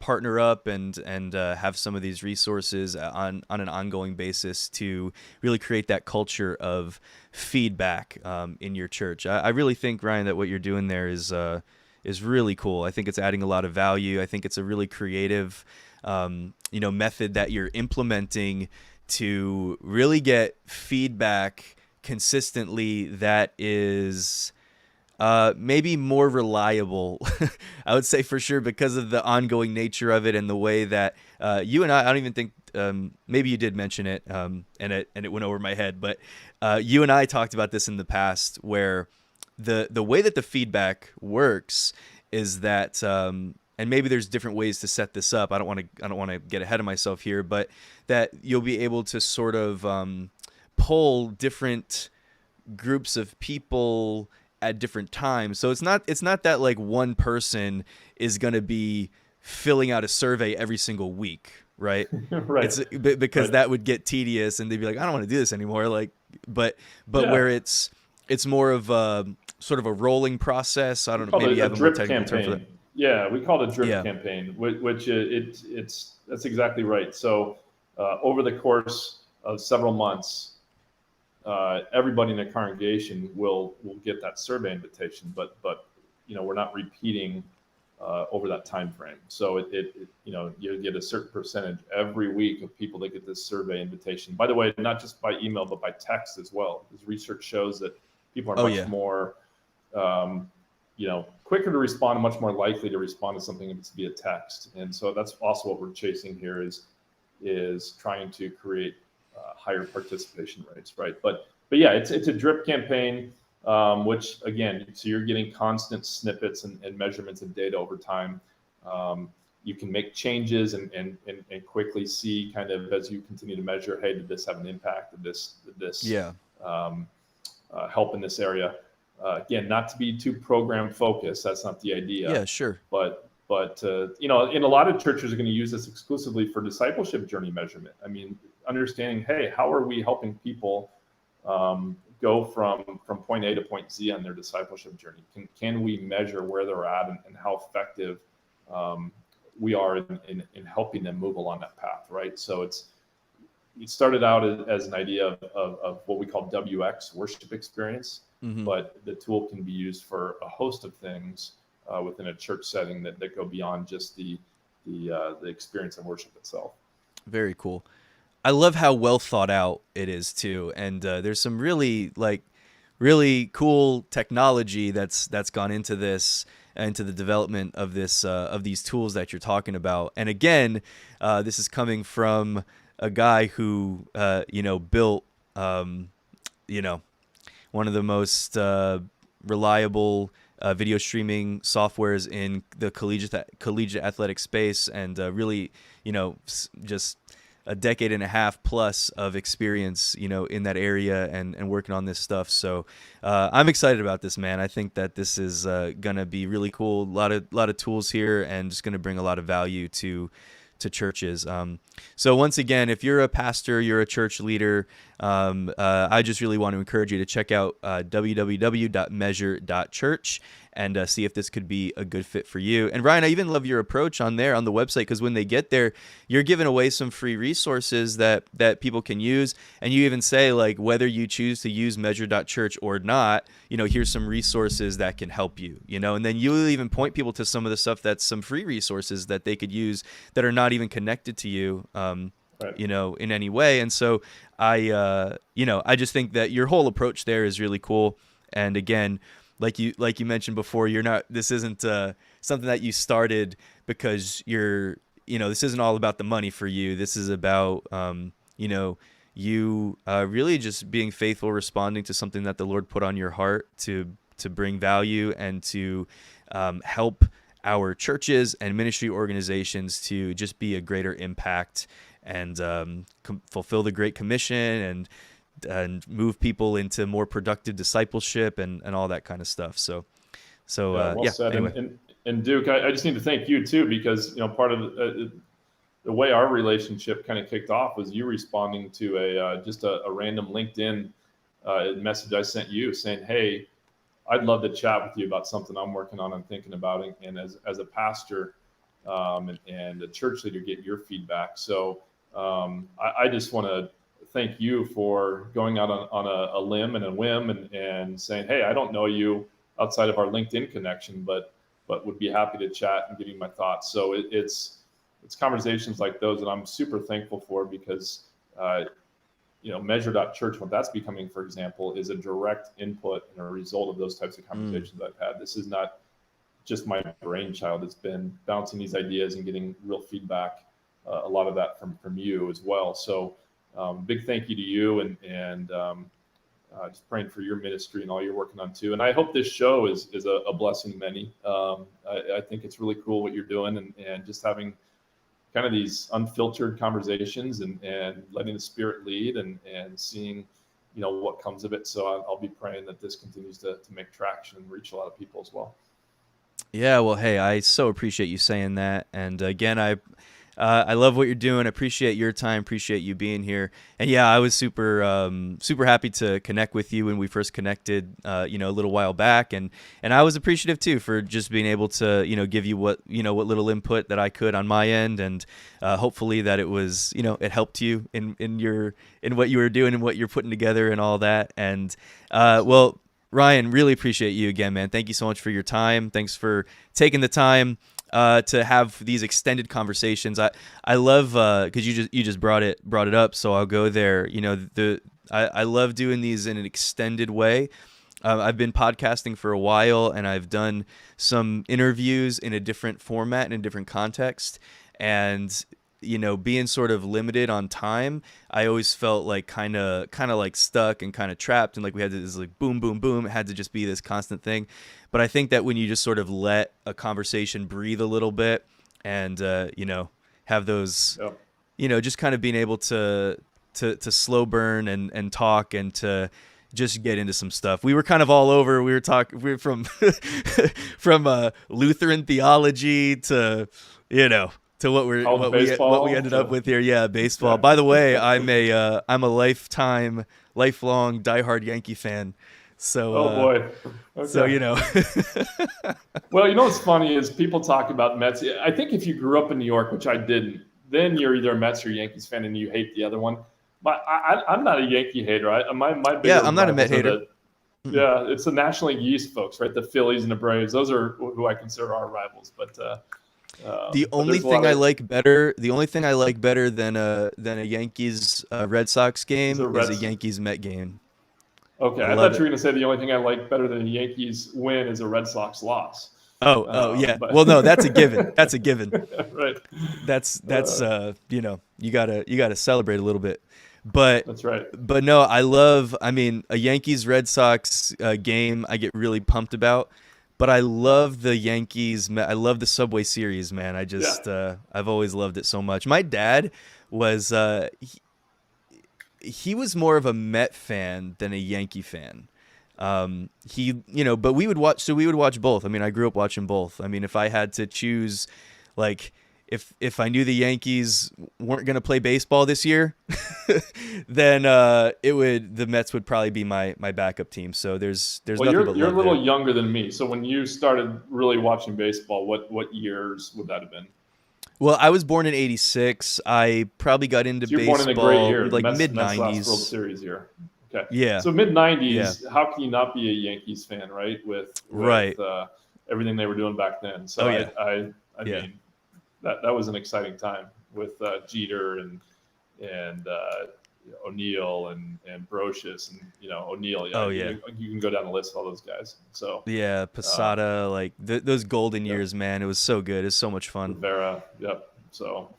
partner up and have some of these resources on an ongoing basis to really create that culture of feedback in your church. I really think, Ryan, that what you're doing there is really cool. I think it's adding a lot of value. I think it's a really creative method that you're implementing to really get feedback consistently that is maybe more reliable, I would say, for sure, because of the ongoing nature of it and the way that you and I don't even think, maybe you did mention it, and it went over my head, but you and I talked about this in the past, where the way that the feedback works is that, and maybe there's different ways to set this up. I don't want to get ahead of myself here, but that you'll be able to sort of pull different groups of people at different times. So it's not that like one person is going to be filling out a survey every single week, right? Right. It's because that would get tedious and they'd be like, I don't want to do this anymore. But where it's more of a sort of a rolling process. I don't know. Maybe you have a more technical term for that. Yeah, we call it a drip campaign, which that's exactly right. So over the course of several months, everybody in the congregation will get that survey invitation, but we're not repeating over that time frame. So you get a certain percentage every week of people that get this survey invitation. By the way, not just by email, but by text as well, because research shows that people are much more quicker to respond and much more likely to respond to something if it's via text. And so that's also what we're chasing here is trying to create higher participation rates, right? But yeah, it's a drip campaign. which again, so you're getting constant snippets and measurements of data over time. You can make changes and quickly see kind of as you continue to measure, hey, did this have an impact? Did this Yeah. help in this area? Again, not to be too program focused. That's not the idea. Yeah, sure. But in a lot of churches are going to use this exclusively for discipleship journey measurement. I mean, understanding, hey, how are we helping people go from point A to point Z on their discipleship journey? Can we measure where they're at and how effective we are in helping them move along that path, right? So it started out as an idea of what we call WX, worship experience, but the tool can be used for a host of things within a church setting that go beyond just the experience of worship itself. Very cool. I love how well thought out it is too, and there's some really cool technology that's gone into this, into the development of this of these tools that you're talking about. And again, this is coming from a guy who built one of the most reliable video streaming softwares in the collegiate athletic space, and really just a decade and a half plus of experience, in that area and working on this stuff. So I'm excited about this, man. I think that this is gonna be really cool. A lot of tools here, and just gonna bring a lot of value to churches. So once again, if you're a pastor, you're a church leader, I just really want to encourage you to check out www.measure.church and see if this could be a good fit for you. And Ryan, I even love your approach on there on the website, because when they get there, you're giving away some free resources that people can use. And you even say, like, whether you choose to use measure.church or not, here's some resources that can help you, and then you'll even point people to some of the stuff that's some free resources that they could use that are not even connected to you, Right. in any way. And so I just think that your whole approach there is really cool. And again, like you mentioned before, this isn't something that you started because this isn't all about the money for you. This is about, you really just being faithful, responding to something that the Lord put on your heart to bring value and to help our churches and ministry organizations to just be a greater impact and fulfill the Great Commission and move people into more productive discipleship and all that kind of stuff. So Well said. Anyway. And Duke, I just need to thank you too, because part of the way our relationship kind of kicked off was you responding to just a random LinkedIn message I sent you saying, hey, I'd love to chat with you about something I'm working on and thinking about, and as a pastor and a church leader, get your feedback. So I just want to thank you for going out on a limb and a whim and saying, hey, I don't know you outside of our LinkedIn connection, but would be happy to chat and give you my thoughts. So it's conversations like those that I'm super thankful for, because measure.church, what that's becoming, for example, is a direct input and a result of those types of conversations I've had. This is not just my brainchild. It's been bouncing these ideas and getting real feedback, a lot of that from you as well. So big thank you to you, and just praying for your ministry and all you're working on too. And I hope this show is a blessing to many. I think it's really cool what you're doing, and just having kind of these unfiltered conversations and letting the Spirit lead and seeing, what comes of it. So I'll be praying that this continues to make traction and reach a lot of people as well. Yeah, well, hey, I so appreciate you saying that. And again, I love what you're doing. I appreciate your time. Appreciate you being here. And yeah, I was super happy to connect with you when we first connected, a little while back. And I was appreciative too for just being able to, give you what little input that I could on my end. And hopefully that it was, it helped you in what you were doing and what you're putting together and all that. And well, Ryan, really appreciate you again, man. Thank you so much for your time. Thanks for taking the time to have these extended conversations. I love because you just brought it up, so I'll go there. I love doing these in an extended way. I've been podcasting for a while, and I've done some interviews in a different format and in a different context. And being sort of limited on time, I always felt like kind of like stuck and kind of trapped, and like we had this like boom, boom, boom. It had to just be this constant thing. But I think that when you just sort of let a conversation breathe a little bit, and have those, just kind of being able to slow burn and talk and to just get into some stuff. We were kind of all over. We were from from Lutheran theology to to what we ended up with here. Yeah, baseball. Yeah. By the way, I'm a lifelong diehard Yankee fan. So oh boy. Okay. So Well, what's funny is people talk about Mets. I think if you grew up in New York, which I didn't, then you're either a Mets or Yankees fan and you hate the other one. But I'm not a Yankee hater. I'm not a Met hater. Yeah, it's the National League East folks, right? The Phillies and the Braves. Those are who I consider our rivals. But the only thing I like better than a Yankees Red Sox game is a Yankees Met game. Okay, I thought you were going to say the only thing I like better than a Yankees win is a Red Sox loss. Oh yeah. But... Well, no, that's a given. That's a given. Right. That's you gotta celebrate a little bit. But that's right. But no, a Yankees Red Sox game I get really pumped about. But I love the Yankees. I love the Subway Series, man. I just I've always loved it so much. My dad was he was more of a Met fan than a Yankee fan. But we would watch both. I mean, I grew up watching both. I mean, if I had to choose, like, if I knew the Yankees weren't going to play baseball this year, then the Mets would probably be my backup team. So there's nothing but love. You're a little younger than me. So when you started really watching baseball, what years would that have been? Well, I was born in '86. I probably got into baseball born in a great year, like mid-'90s. Last World Series year. Okay. Yeah. So mid-'90s, how can you not be a Yankees fan, right? With everything they were doing back then. So I mean, that was an exciting time with Jeter and O'Neill and Brocious and O'Neill. You can go down the list of all those guys. So yeah, Posada, like those golden years, man. It was so good. It's so much fun. Rivera, yep. So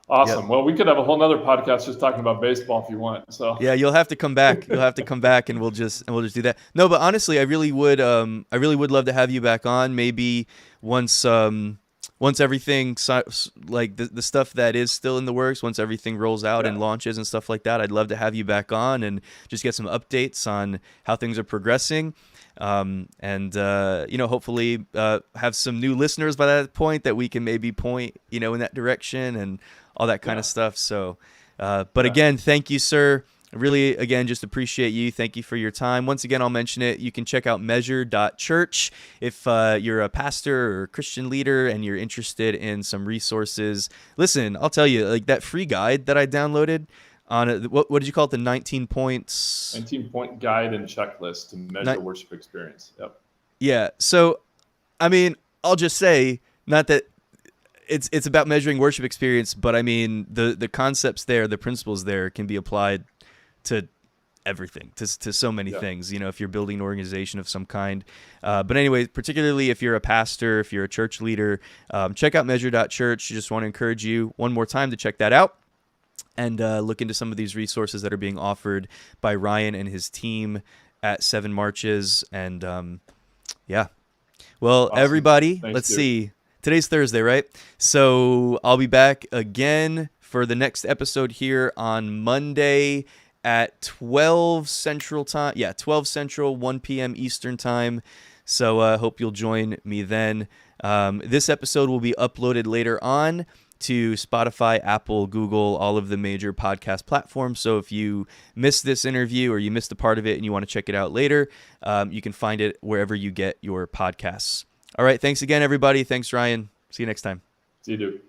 awesome. Yep. Well, we could have a whole nother podcast just talking about baseball if you want. So yeah, you'll have to come back. And we'll just do that. No, but honestly, I really would love to have you back on. Maybe once everything, like the stuff that is still in the works, once everything rolls out and launches and stuff like that, I'd love to have you back on and just get some updates on how things are progressing. And hopefully have some new listeners by that point that we can maybe point, in that direction and all that kind of stuff. So, again, thank you, sir. Really, again, just appreciate you. Thank you for your time. Once again, I'll mention it. You can check out measure.church if you're a pastor or Christian leader and you're interested in some resources. Listen, I'll tell you, like that free guide that I downloaded on what did you call it? The 19 points? 19-point guide and checklist to measure worship experience. Yep. Yeah. So, I mean, I'll just say, not that it's about measuring worship experience, but I mean, the concepts there, the principles there can be applied to everything, to so many things, if you're building an organization of some kind. But anyway, particularly if you're a pastor, if you're a church leader, check out measure.church. Just want to encourage you one more time to check that out and look into some of these resources that are being offered by Ryan and his team at 7 Marches. And well, awesome. Everybody, let's see. Today's Thursday, right? So I'll be back again for the next episode here on Monday at 12 Central Time. Yeah, 12 Central, 1 p.m. Eastern Time. So I hope you'll join me then. This episode will be uploaded later on to Spotify, Apple, Google, all of the major podcast platforms. So if you missed this interview or you missed a part of it and you want to check it out later, you can find it wherever you get your podcasts. All right. Thanks again, everybody. Thanks, Ryan. See you next time. See you, dude.